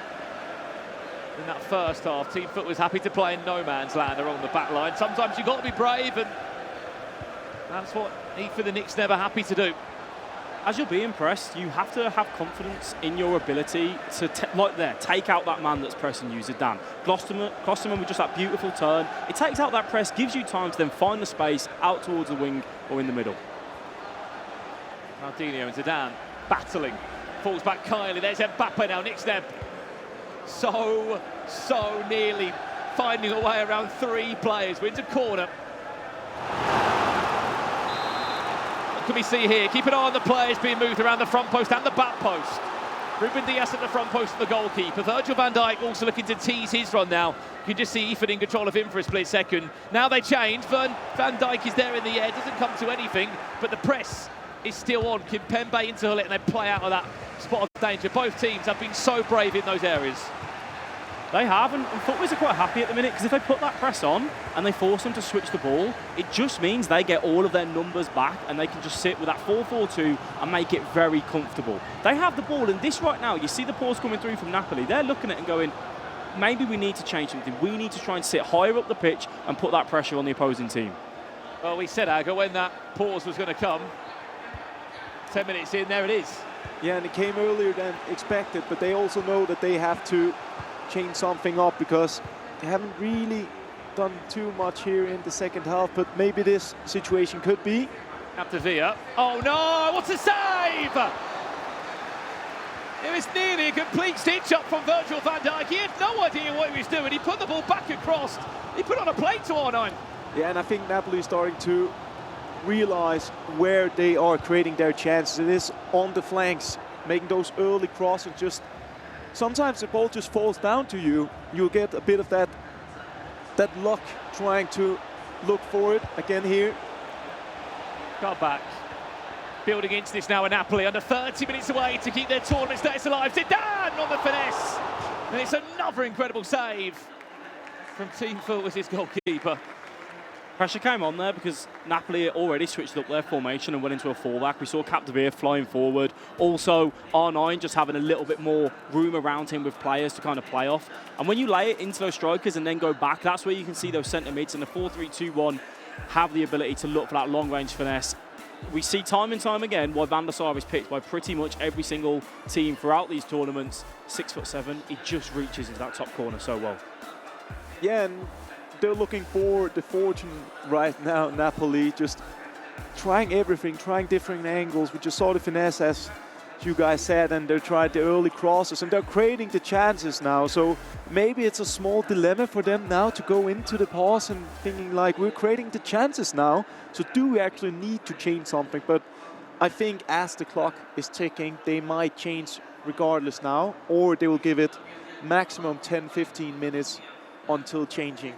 F: in that first half. Team FUTWIZ was happy to play in no man's land along the back line. Sometimes you've got to be brave, and that's what Ethan and Nick's never happy to do.
G: As you're being pressed, you have to have confidence in your ability to, take out that man that's pressing you, Zidane. Klosterman with just that beautiful turn. It takes out that press, gives you time to then find the space out towards the wing or in the middle.
F: Ronaldinho and Zidane battling. Falls back Kylie. There's Mbappe now. Nick's there. So nearly finding a way around 3 players. We're into corner. Can we see here? Keep an eye on the players being moved around the front post and the back post. Ruben Dias at the front post and the goalkeeper. Virgil van Dijk also looking to tease his run now. You can just see Ethan in control of him for a split second. Now they change. Van Dijk is there in the air. Doesn't come to anything, but the press is still on. Kimpembe into Hullet and they play out of that spot of danger. Both teams have been so brave in those areas.
G: They have, and FUTWIZ are quite happy at the minute, because if they put that press on and they force them to switch the ball, it just means they get all of their numbers back and they can just sit with that 4-4-2 and make it very comfortable. They have the ball, and this right now, you see the pause coming through from Napoli. They're looking at it and going, maybe we need to change something. We need to try and sit higher up the pitch and put that pressure on the opposing team.
F: Well, we said, Aga, when that pause was going to come. 10 minutes in, there it is.
H: Yeah, and it came earlier than expected, but they also know that they have to change something up because they haven't really done too much here in the second half, but maybe this situation could be.
F: After Villa. Oh no, what a save! It was nearly a complete stitch-up from Virgil van Dijk. He had no idea what he was doing. He put the ball back across. He put on a plate to R9.
H: Yeah, and I think Napoli is starting to realize where they are creating their chances. It is on the flanks, making those early crosses. Just sometimes the ball just falls down to you. You'll get a bit of that luck trying to look for it again here.
F: Got back. Building into this now in Napoli, under 30 minutes away to keep their tournament status alive. Zidane on the finesse. And it's another incredible save from Team FUTWIZ's goalkeeper.
G: Pressure came on there because Napoli had already switched up their formation and went into a fullback. We saw Capdevere flying forward. Also, R9 just having a little bit more room around him with players to kind of play off. And when you lay it into those strikers and then go back, that's where you can see those centre mids in the 4-3-2-1 have the ability to look for that long-range finesse. We see time and time again why Van der Sar is picked by pretty much every single team throughout these tournaments. 6'7", he just reaches into that top corner so well.
H: Yeah, and they're looking for the fortune right now, Napoli, just trying everything, trying different angles. We just saw the finesse, as you guys said, and they tried the early crosses, and they're creating the chances now. So maybe it's a small dilemma for them now to go into the pause and thinking like, we're creating the chances now, so do we actually need to change something? But I think as the clock is ticking, they might change regardless now, or they will give it maximum 10-15 minutes until changing.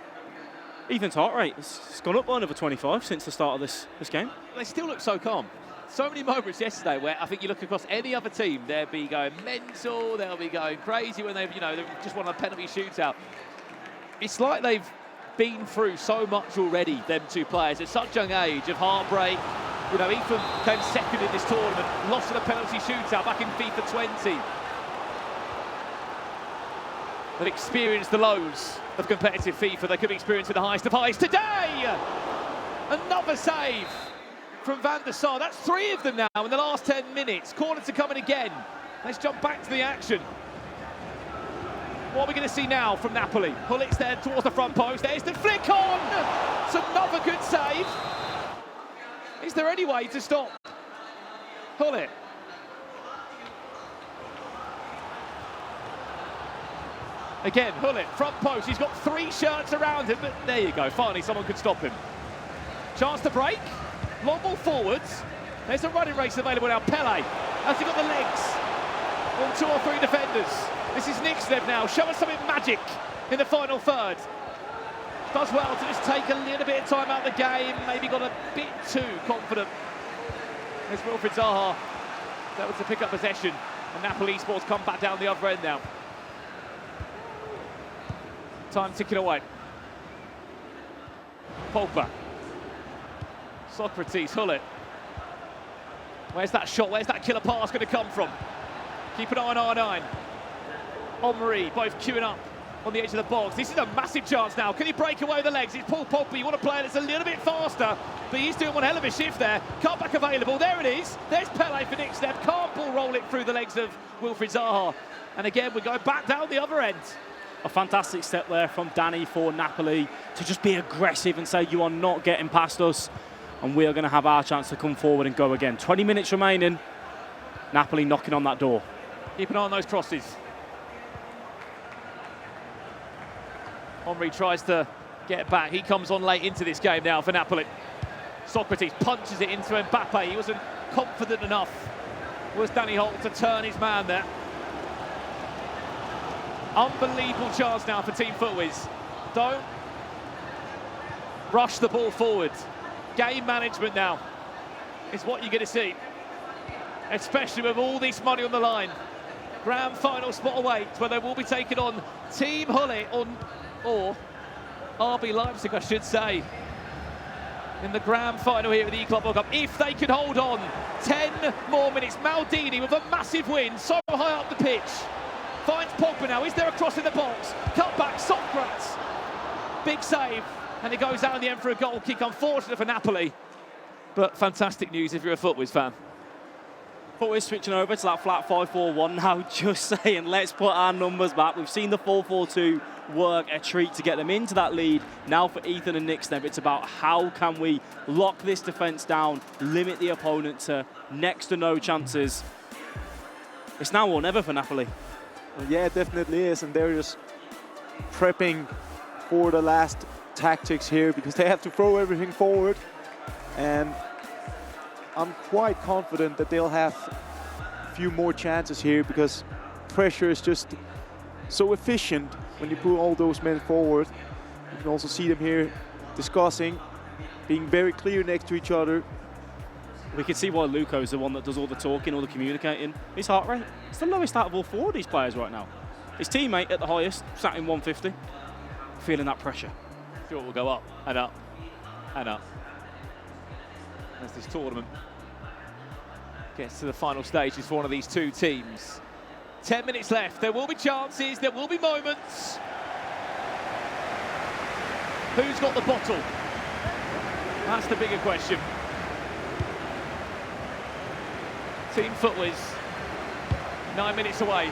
G: Ethan's heart rate has gone up by another 25 since the start of this game.
F: They still look so calm. so many moments yesterday where I think you look across any other team, they'll be going mental, they'll be going crazy when they've, they've just won a penalty shootout. It's like they've been through so much already, them two players, at such a young age of heartbreak. Ethan came second in this tournament, lost in a penalty shootout back in FIFA 20. They've experienced the lows of competitive FIFA. They could be experiencing the highest of highs today. Another save from Van der Sar. That's 3 of them now in the last 10 minutes. Corner to come in again. Let's jump back to the action. What are we going to see now from Napoli? Hullit's there towards the front post. There's the flick on. It's another good save. Is there any way to stop Hullit? Again, Hullit, front post. He's got 3 shirts around him, but there you go. Finally, someone could stop him. Chance to break. Long ball forwards. There's a running race available now. Pele, has he got the legs on 2 or 3 defenders? This is Nixnev now. Show us something magic in the final third. Does well to just take a little bit of time out of the game. Maybe got a bit too confident. There's Wilfried Zaha. That was to pick up possession. And Napoli Esports come back down the other end now. Time ticking away. Pogba. Socrates, Hullit. Where's that shot? Where's that killer pass going to come from? Keep an eye on R9. Omri, both queuing up on the edge of the box. This is a massive chance now. Can he break away with the legs? It's Paul Pogba. You want to play it, it's a little bit faster, but he's doing one hell of a shift there. Cutback available. There it is. There's Pele for Nixnev. Can't ball roll it through the legs of Wilfried Zaha. And again, we go back down the other end.
G: A fantastic step there from Danny for Napoli to just be aggressive and say, you are not getting past us, and we are going to have our chance to come forward and go again. 20 minutes remaining. Napoli knocking on that door.
F: Keep an eye on those crosses. Omri tries to get back. He comes on late into this game now for Napoli. Socrates punches it into Mbappe. He wasn't confident enough, was Danny Holt, to turn his man there. Unbelievable chance now for Team FUTWIZ. Don't rush the ball forward. Game management now is what you're going to see, especially with all this money on the line. Grand final spot awaits where they will be taking on Team Hullit or RB Leipzig, I should say, in the grand final here at the FIFAe Club World Cup. If they could hold on 10 more minutes. Maldini with a massive win, so high up the pitch. Finds Pogba now. Is there a cross in the box? Cut back, Socrates. Big save, and it goes out in the end for a goal kick. Unfortunate for Napoli, but fantastic news if you're a FUTWIZ fan.
G: FUTWIZ switching over to that flat 5-4-1 now, just saying, let's put our numbers back. We've seen the 4-4-2 work a treat to get them into that lead. Now for Ethan and Nixnev, it's about how can we lock this defence down, limit the opponent to next to no chances. It's now or never for Napoli.
H: Well, yeah, it definitely is, and they're just prepping for the last tactics here because they have to throw everything forward, and I'm quite confident that they'll have a few more chances here because pressure is just so efficient when you put all those men forward. You can also see them here discussing, being very clear next to each other.
G: We can see why Luco is the one that does all the talking, all the communicating. His heart rate, it's the lowest out of all 4 of these players right now. His teammate at the highest, sat in 150, feeling that pressure.
F: Sure, will go up and up and up as this tournament gets to the final stages for one of these two teams. 10 minutes left. There will be chances, there will be moments. Who's got the bottle? That's the bigger question. Team FUTWIZ 9 minutes away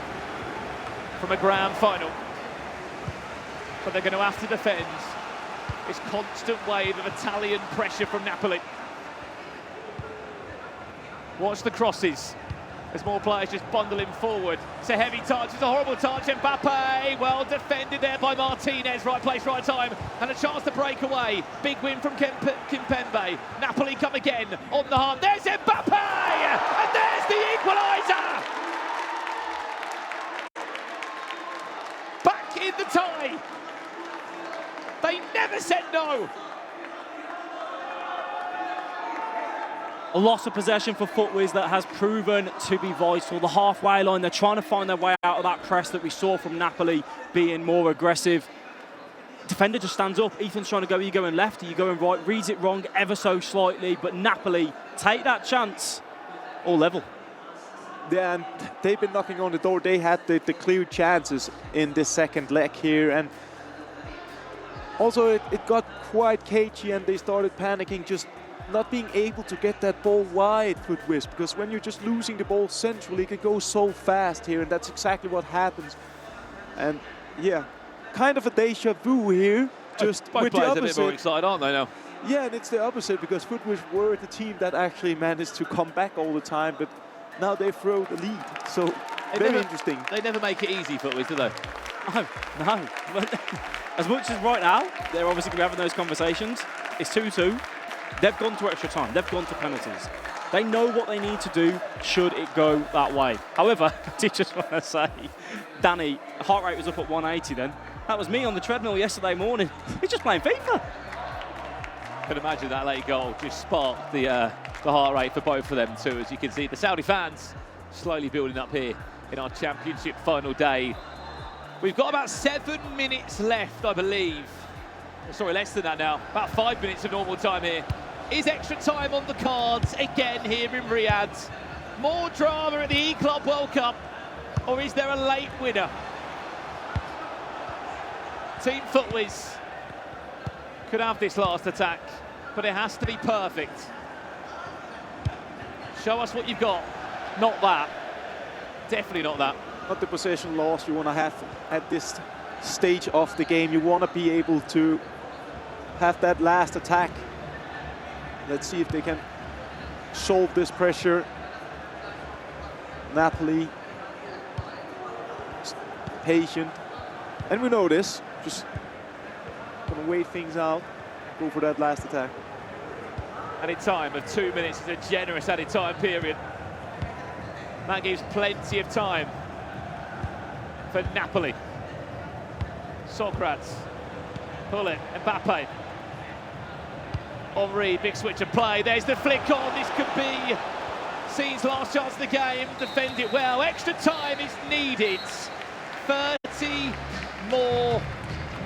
F: from a grand final, but they're going to have to defend this constant wave of Italian pressure from Napoli. Watch the crosses as more players just bundle him forward. It's a heavy touch, it's a horrible touch. Mbappe, well defended there by Martinez. Right place, right time, and a chance to break away. Big win from Kimpembe. Napoli come again on the hunt. There's Mbappe, and there's the equaliser. Back in the tie. They never said no.
G: A loss of possession for FUTWIZ that has proven to be vital. The halfway line, they're trying to find their way out of that press that we saw from Napoli being more aggressive. Defender just stands up. Ethan's trying to go, are you going left? Are you going right? Reads it wrong ever so slightly, but Napoli take that chance, all level.
H: Yeah, and they've been knocking on the door. They had the clear chances in this second leg here, and also it got quite cagey and they started panicking, just not being able to get that ball wide, FUTWIZ, because when you're just losing the ball centrally, it can go so fast here, and that's exactly what happens. And yeah, kind of a deja vu here, just
F: both
H: with the
F: players
H: opposite.
F: a bit more excited, aren't they now?
H: Yeah, and it's the opposite, because FUTWIZ were the team that actually managed to come back all the time, but now they throw the lead. So very interesting.
F: They never make it easy, FUTWIZ, do they?
G: No. As much as right now, they're obviously going to be having those conversations. It's 2-2. They've gone to extra time. They've gone to penalties. They know what they need to do should it go that way. However, I did just want to say, Danny, heart rate was up at 180 then. That was me on the treadmill yesterday morning. He's just playing FIFA.
F: I can imagine that late goal just sparked the heart rate for both of them too. As you can see, the Saudi fans slowly building up here in our championship final day. We've got about 7 minutes left, I believe. Sorry, less than that now. About 5 minutes of normal time here. Is extra time on the cards again here in Riyadh? More drama at the FIFAe Club World Cup, or is there a late winner? Team FUTWIZ could have this last attack, but it has to be perfect. Show us what you've got. Not that. Definitely not that.
H: Not the possession loss you want to have at this stage of the game. You want to be able to have that last attack. Let's see if they can solve this pressure. Napoli, patient. And we know this. Just gonna wait things out, go for that last attack.
F: Added time of 2 minutes is a generous added time period. That gives plenty of time for Napoli. Socrates, pull it, Mbappe. Henry, big switch of play. There's the flick on. This could be Scene's last chance of the game. Defend it well. Extra time is needed. 30 more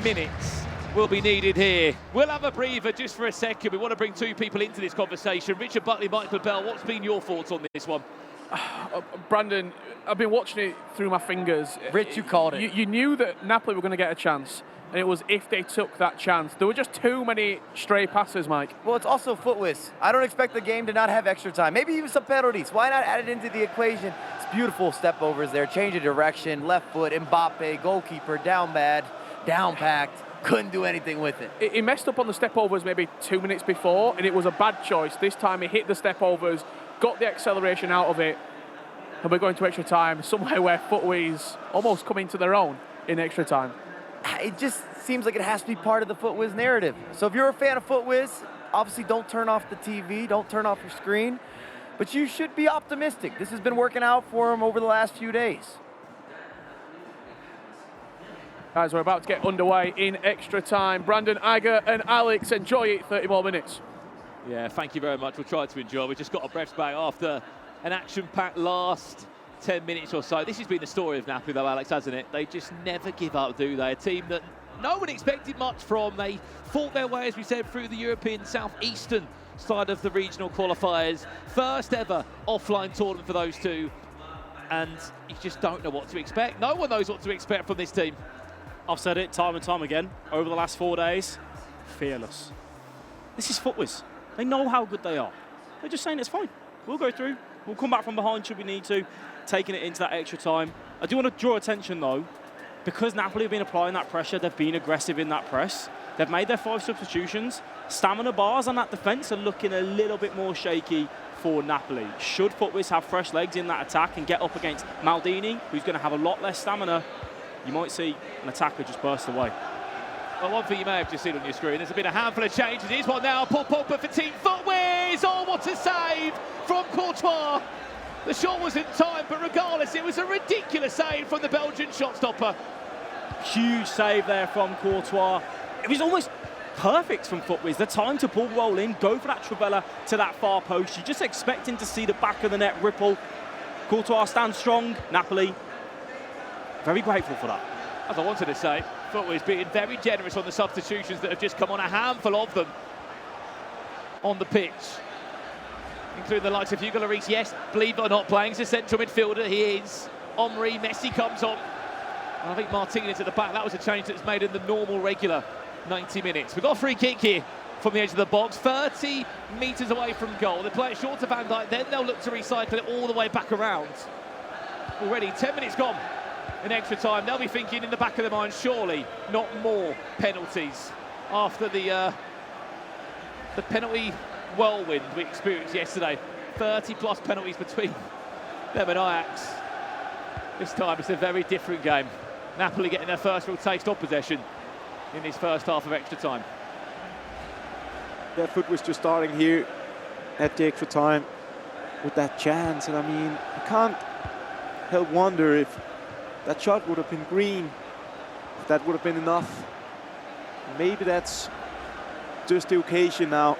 F: minutes will be needed here. We'll have a breather just for a second. We want to bring two people into this conversation. Richard Buckley, Michael Bell, what's been your thoughts on this one?
J: Brandon, I've been watching it through my fingers.
K: Rich, you called it.
J: You knew that Napoli were going to get a chance, and it was if they took that chance. There were just too many stray passes, Mike.
K: Well, it's also FUTWIZ. I don't expect the game to not have extra time. Maybe even some penalties. Why not add it into the equation? It's beautiful step overs there. Change of direction, left foot, Mbappe, goalkeeper, down bad, down packed. Couldn't do anything with it.
J: He messed up on the step overs maybe 2 minutes before, and it was a bad choice. This time he hit the step overs, got the acceleration out of it, and we're going to extra time, somewhere where FUTWIZ almost come into their own in extra time.
K: It just seems like it has to be part of the FUTWIZ narrative. So if you're a fan of FUTWIZ, obviously don't turn off the TV, don't turn off your screen, but you should be optimistic. This has been working out for him over the last few days.
J: Guys, we're about to get underway in extra time. Brandon, Iger and Alex, enjoy it, 30 more minutes.
F: Yeah, thank you very much. We'll try to enjoy. We just got our breaths back after an action-packed last 10 minutes or so. This has been the story of Napoli, though, Alex, hasn't it? They just never give up, do they? A team that no one expected much from. They fought their way, as we said, through the European southeastern side of the regional qualifiers. First ever offline tournament for those two. And you just don't know what to expect. No one knows what to expect from this team.
G: I've said it time and time again over the last 4 days. Fearless. This is FUTWIZ. They know how good they are. They're just saying it's fine. We'll go through. We'll come back from behind should we need to. Taking it into that extra time. I do want to draw attention though, because Napoli have been applying that pressure, they've been aggressive in that press. They've made their 5 substitutions. Stamina bars on that defence are looking a little bit more shaky for Napoli. Should FUTWIZ have fresh legs in that attack and get up against Maldini, who's going to have a lot less stamina, you might see an attacker just burst away.
F: Well, one thing you may have just seen on your screen, there's been a handful of changes. Here's one now, Paul Pogba for Team FUTWIZ. Oh, what a save from Courtois. The shot was in time, but regardless, it was a ridiculous save from the Belgian shot stopper.
G: Huge save there from Courtois. It was almost perfect from FUTWIZ. The time to ball roll in, go for that Trivela to that far post. You're just expecting to see the back of the net ripple. Courtois stands strong. Napoli, very grateful for that.
F: As I wanted to say, FUTWIZ being very generous on the substitutions that have just come on, a handful of them on the pitch, including the likes of Hugo Lloris. Yes, believe it or not, playing as a central midfielder, he is. Omri, Messi comes on. And I think Martinez at the back, that was a change that's made in the normal, regular 90 minutes. We've got a free kick here from the edge of the box, 30 metres away from goal. They play it short to Van Dijk, then they'll look to recycle it all the way back around. Already 10 minutes gone in extra time. They'll be thinking in the back of their mind, surely not more penalties after the penalty whirlwind we experienced yesterday. 30 plus penalties between them and Ajax. This time it's a very different game. Napoli getting their first real taste of possession in this first half of extra time.
H: That FUTWIZ just starting here at the extra time with that chance, and I mean, I can't help wonder if that shot would have been green, if that would have been enough. Maybe that's just the occasion now.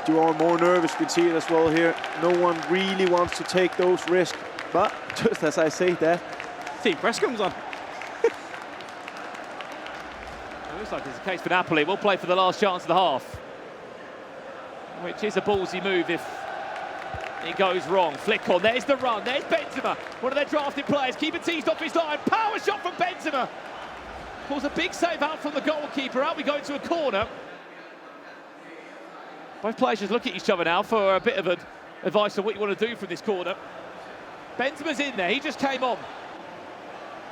H: You are more nervous, you can see it as well here. No one really wants to take those risks, but just as I say that,
G: team press comes on.
F: It looks like it's the case for Napoli. We'll play for the last chance of the half, which is a ballsy move if it goes wrong. Flick on, there's the run, there's Benzema, one of their drafted players. Keeper teased off his line, power shot from Benzema. Pulls a big save out from the goalkeeper. Out we go into a corner. Both players just look at each other now for a bit of advice on what you want to do from this corner. Benzema's in there, he just came on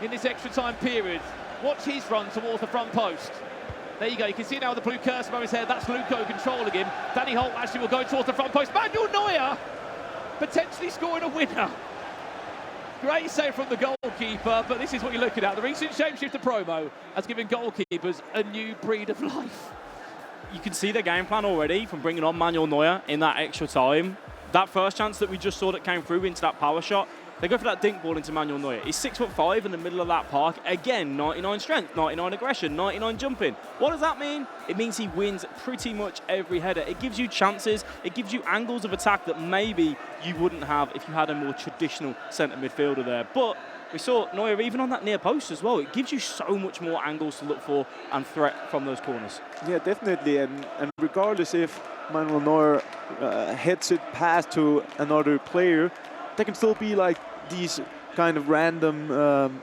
F: in this extra time period. Watch his run towards the front post. There you go, you can see now the blue cursor above his head, that's Luko controlling him. Danny Holt actually will go towards the front post. Manuel Neuer potentially scoring a winner. Great save from the goalkeeper, but this is what you're looking at. The recent shapeshifter promo has given goalkeepers a new breed of life.
G: You can see their game plan already from bringing on Manuel Neuer in that extra time. That first chance that we just saw that came through into that power shot, they go for that dink ball into Manuel Neuer. He's 6'5" in the middle of that park. Again, 99 strength, 99 aggression, 99 jumping. What does that mean? It means he wins pretty much every header. It gives you chances, it gives you angles of attack that maybe you wouldn't have if you had a more traditional centre midfielder there. But we saw Neuer even on that near post as well. It gives you so much more angles to look for and threat from those corners.
H: yeah, definitely. And regardless if Manuel Neuer heads it past to another player, there can still be like these kind of random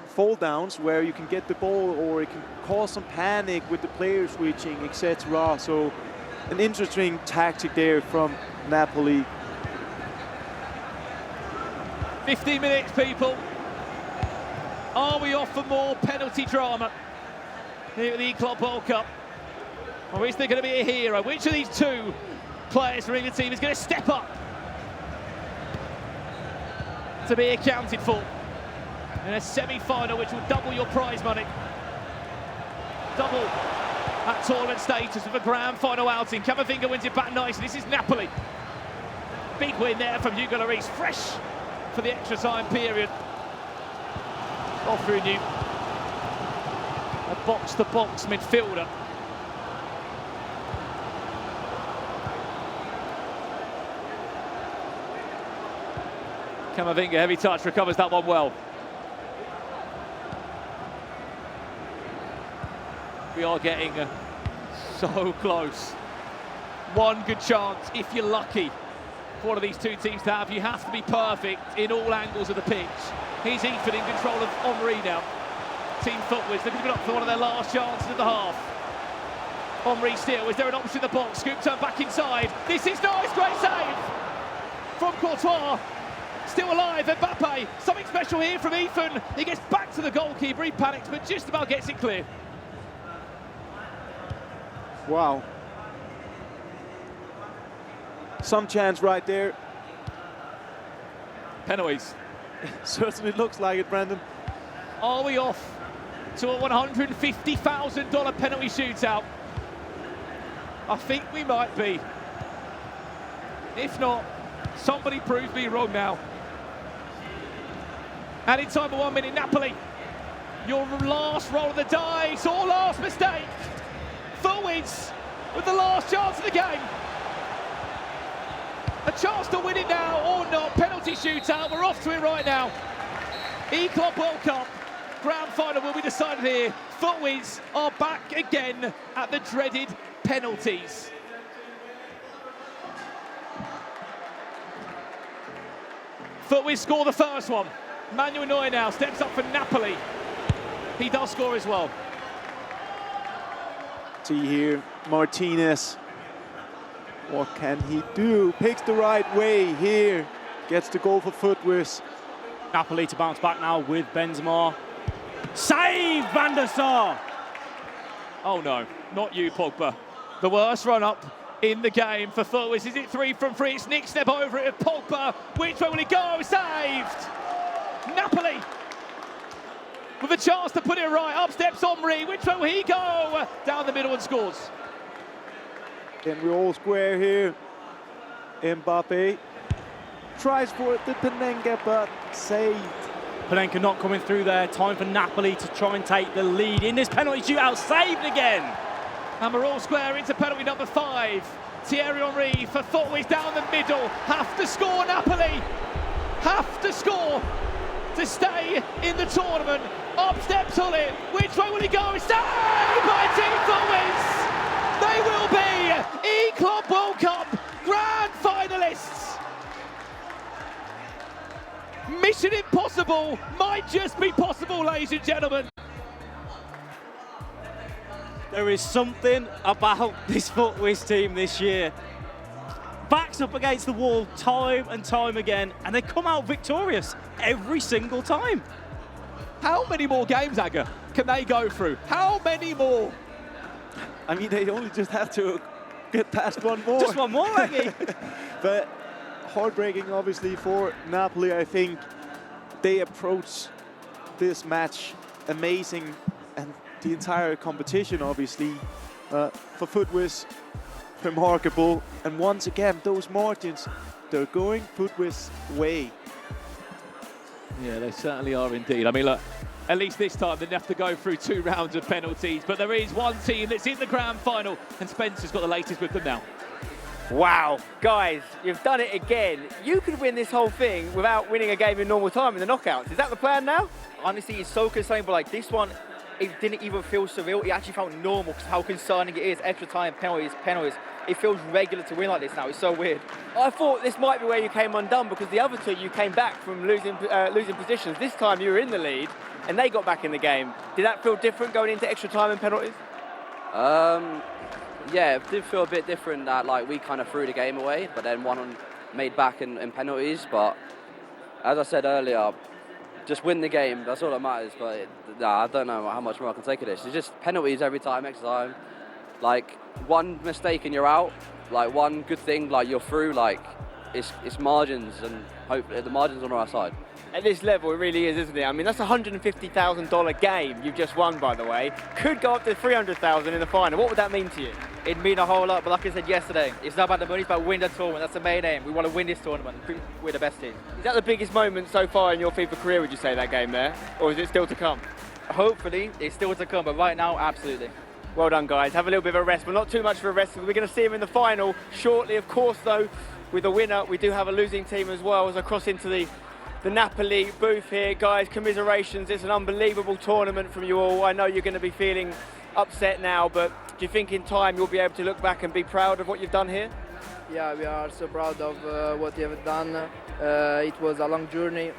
H: fall downs where you can get the ball, or it can cause some panic with the players switching, etc. So an interesting tactic there from Napoli.
F: 15 minutes, people. Are we off for more penalty drama here at the Club World Cup? Or is there going to be a hero? Which of these two players from England team is going to step up to be accounted for in a semi-final, which will double your prize money? Double that tournament status of a grand final outing. Camavinga wins it back nicely. This is Napoli. Big win there from Hugo Lloris, fresh for the extra time period. Offering you a box-to-box midfielder. Camavinga, heavy touch, recovers that one well. We are getting so close. One good chance, if you're lucky, for one of these two teams to have. You have to be perfect in all angles of the pitch. Here's Ethan in control of Omri now. Team FUTWIZ, they're going to be up for one of their last chances of the half. Omri still, is there an option in the box? Scoop turn back inside. This is nice, great save from Courtois. Still alive, Mbappe. Something special here from Ethan. He gets back to the goalkeeper, he panics, but just about gets it clear.
H: Wow. Some chance right there.
F: Penalties.
H: Certainly looks like it, Brandon.
F: Are we off to a $150,000 penalty shootout? I think we might be. If not, somebody proves me wrong now. And in time of 1 minute, Napoli, your last roll of the dice or last mistake. FUTWIZ with the last chance of the game. A chance to win it now or not. Penalty shootout. We're off to it right now. E-Club World Cup grand final will be decided here. FUTWIZ are back again at the dreaded penalties. FUTWIZ score the first one. Manuel Neuer now steps up for Napoli. He does score as well.
H: See here, Martinez. What can he do? Picks the right way here. Gets the goal for FUTWIZ.
G: Napoli to bounce back now with Benzema. Save, Van der Sar!
F: Oh no, not you, Pogba. The worst run-up in the game for FUTWIZ. Is it 3 from 3? It's Nick step over it of Pogba. Which way will he go? Saved! Napoli with a chance to put it right. Up steps Omri. Which way will he go? Down the middle and scores.
H: Then we're all square here. Mbappe tries for the Panenka, but saved.
G: Panenka not coming through there. Time for Napoli to try and take the lead in this penalty shootout. Saved again.
F: And we're all square into penalty number 5. Thierry Henry for FUTWIZ down the middle. Have to score, Napoli. Have to score to stay in the tournament. Up steps Hullet. Which way will he go? Saved by Team FUTWIZ. They will be E-Club World Cup grand finalists. Mission impossible might just be possible, ladies and gentlemen.
G: There is something about this FUTWIZ team this year. Backs up against the wall time and time again, and they come out victorious every single time.
F: How many more games, Aga, can they go through? How many more?
H: I mean, they only just have to get past one more.
G: Just one more, Aggie.
H: But heartbreaking, obviously, for Napoli. I think they approach this match amazing, and the entire competition, obviously, for FUTWIZ, remarkable. And once again, those margins, they're going FUTWIZ way.
F: Yeah, they certainly are indeed. I mean, look, at least this time they didn't have to go through 2 rounds of penalties, but there is one team that's in the grand final, and Spencer's got the latest with them now.
L: Wow, guys, you've done it again. You could win this whole thing without winning a game in normal time in the knockouts. Is that the plan now?
M: Honestly, it's so concerning, but like this one, it didn't even feel surreal. It actually felt normal because how concerning it is. Extra time, penalties. It feels regular to win like this now. It's so weird.
L: I thought this might be where you came undone because the other two you came back from losing positions. This time you were in the lead and they got back in the game. Did that feel different going into extra time and penalties?
N: Yeah, it did feel a bit different that like we kind of threw the game away, but then made back in penalties. But as I said earlier, just win the game, that's all that matters. But I don't know how much more I can take of this. It's just penalties every time, extra time. Like one mistake and you're out. Like one good thing, like you're through. Like it's margins, and hopefully the margins on our side.
L: At this level, it really is, isn't it? I mean, that's a $150,000 game you've just won, by the way. Could go up to $300,000 in the final. What would that mean to you?
M: It'd mean a whole lot, but like I said yesterday, it's not about the money, it's about winning the tournament. That's the main aim. We want to win this tournament. We're the best team.
L: Is that the biggest moment so far in your FIFA career, would you say, that game there? Or is it still to come?
M: Hopefully, it's still to come, but right now, absolutely.
L: Well done, guys. Have a little bit of a rest, but not too much for a rest. We're going to see him in the final shortly. Of course, though, with the winner, we do have a losing team as well as I cross into the Napoli booth here. Guys, commiserations. It's an unbelievable tournament from you all. I know you're going to be feeling upset now, but do you think in time you'll be able to look back and be proud of what you've done here?
B: Yeah, we are so proud of what we have done. It was a long journey.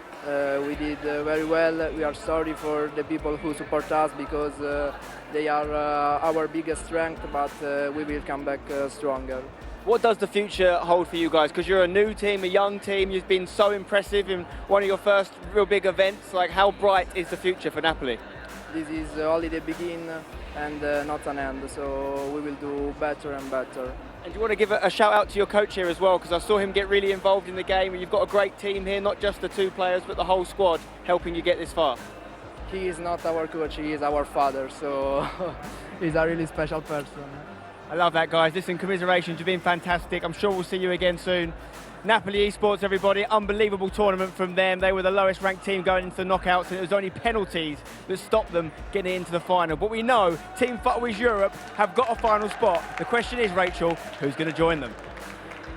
B: We did very well. We are sorry for the people who support us because they are our biggest strength, but we will come back stronger.
L: What does the future hold for you guys? Because you're a new team, a young team. You've been so impressive in one of your first real big events. Like, how bright is the future for Napoli?
B: This is only the beginning and not an end, so we will do better and better.
L: And do you want to give a shout out to your coach here as well? Because I saw him get really involved in the game. You've got a great team here, not just the 2 players, but the whole squad helping you get this far.
B: He is not our coach, he is our father, so he's a really special person.
L: I love that, guys. Listen, commiserations, you've been fantastic. I'm sure we'll see you again soon. Napoli Esports, everybody, unbelievable tournament from them. They were the lowest ranked team going into the knockouts, and it was only penalties that stopped them getting into the final. But we know Team FUTWIZ Europe have got a final spot. The question is, Rachel, who's going to join them?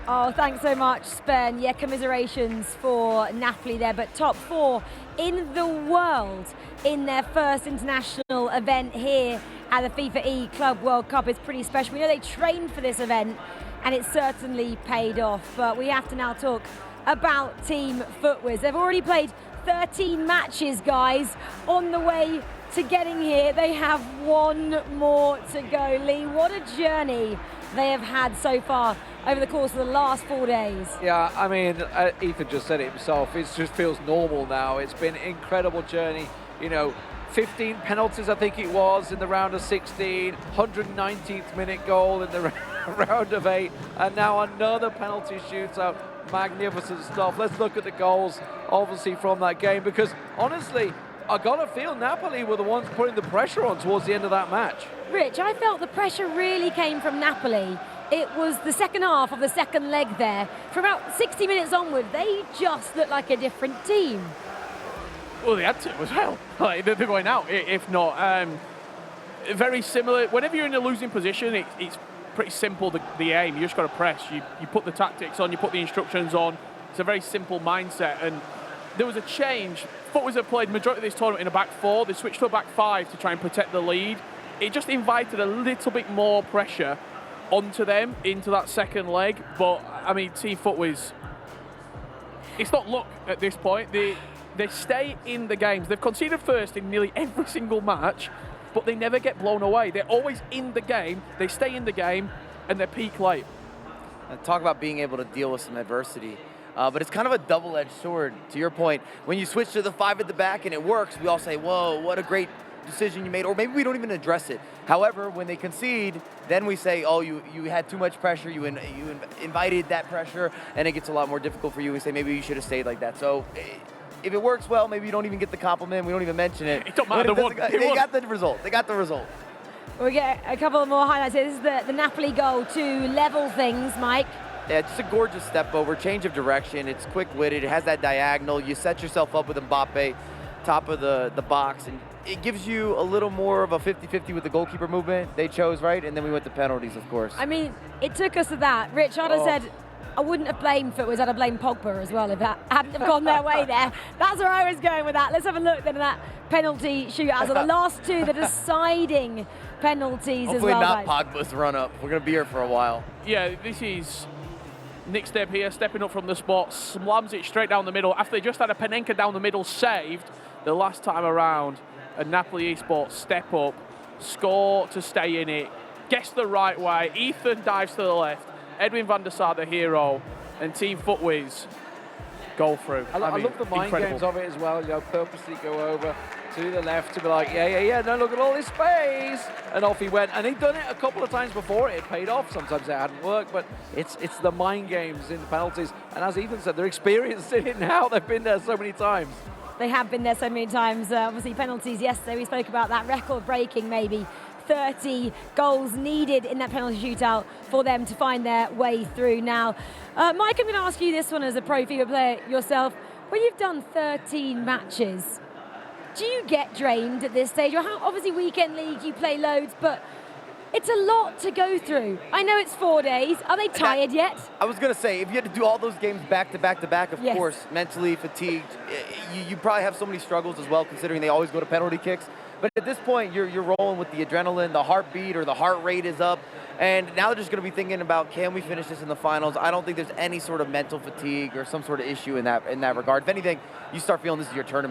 I: Oh, thanks so much, Spen. Yeah, commiserations for Napoli there, but top 4 in the world in their first international event here at the FIFAe Club World Cup is pretty special. We know they trained for this event, and it certainly paid off. But we have to now talk about Team FUTWIZ. They've already played 13 matches, guys, on the way to getting here. They have 1 more to go. Lee, what a journey they have had so far over the course of the last 4 days.
D: Yeah, I mean, Ethan just said it himself. It just feels normal now. It's been an incredible journey. You know, 15 penalties, I think it was, in the round of 16, 119th minute goal in the round of 8, and now another penalty shootout. Magnificent stuff. Let's look at the goals, obviously, from that game, because honestly, I gotta feel Napoli were the ones putting the pressure on towards the end of that match.
I: Rich, I felt the pressure really came from Napoli. It was the second half of the second leg there. For about 60 minutes onward, they just looked like a different team.
J: Well, they had to as well. Like, they're going out, if not. Very similar. Whenever you're in a losing position, it's pretty simple, the aim. You just got to press. You put the tactics on, you put the instructions on. It's a very simple mindset. And there was a change. FUTWIZ have played majority of this tournament in a back 4. They switched to a back 5 to try and protect the lead. It just invited a little bit more pressure onto them into that second leg. But, I mean, Team FUTWIZ, it's not luck at this point. They stay in the games. They've conceded first in nearly every single match, but they never get blown away. They're always in the game. They stay in the game, and they peak late.
K: And talk about being able to deal with some adversity. But it's kind of a double-edged sword, to your point. When you switch to the 5 at the back and it works, we all say, whoa, what a great decision you made, or maybe we don't even address it. However, when they concede, then we say, oh, you had too much pressure, you invited that pressure, and it gets a lot more difficult for you. We say, maybe you should have stayed like that. So if it works well, maybe you don't even get the compliment, we don't even mention it.
J: It don't matter.
K: They got the result. They got the result.
I: We get a couple more highlights here. This is the Napoli goal to level things, Mike.
K: Yeah, just a gorgeous step over, change of direction. It's quick-witted. It has that diagonal. You set yourself up with Mbappe, top of the box, and it gives you a little more of a 50-50 with the goalkeeper movement they chose, right? And then we went to penalties, of course.
I: I mean, it took us to that. Rich, I'd have said I wouldn't have blamed FUTWIZ, I'd have blamed Pogba as well if that hadn't have gone their way there. That's where I was going with that. Let's have a look then at that penalty shootout. So the last 2, the deciding penalties
K: Hopefully
I: as well.
K: Hopefully not Pogba's run-up. We're going to be here for a while.
J: Yeah, this is Nick Step here, stepping up from the spot, slams it straight down the middle. After they just had a Panenka down the middle saved the last time around, and Napoli Esports step up, score to stay in it, guess the right way. Ethan dives to the left, Edwin van der Sar, the hero, and Team FUTWIZ go through.
D: I love the mind games of it as well, you know, purposely go over to the left to be like, yeah, no, look at all this space, and off he went. And he'd done it a couple of times before, it paid off. Sometimes it hadn't worked, but it's the mind games in the penalties. And as Ethan said, they're experienced in it now. They've been there so many times.
I: They have been there so many times. Obviously, penalties yesterday, we spoke about that record-breaking maybe 30 goals needed in that penalty shootout for them to find their way through. Now, Mike, I'm going to ask you this one as a pro FIFA player yourself. When you've done 13 matches, do you get drained at this stage? Obviously, weekend league, you play loads, but it's a lot to go through. I know it's 4 days. Are they tired yet?
K: I was going to say, if you had to do all those games back to back to back, of course, mentally fatigued, you probably have so many struggles as well, considering they always go to penalty kicks. But at this point, you're rolling with the adrenaline, the heartbeat or the heart rate is up. And now they're just going to be thinking about, can we finish this in the finals? I don't think there's any sort of mental fatigue or some sort of issue in that regard. If anything, you start feeling this is your tournament.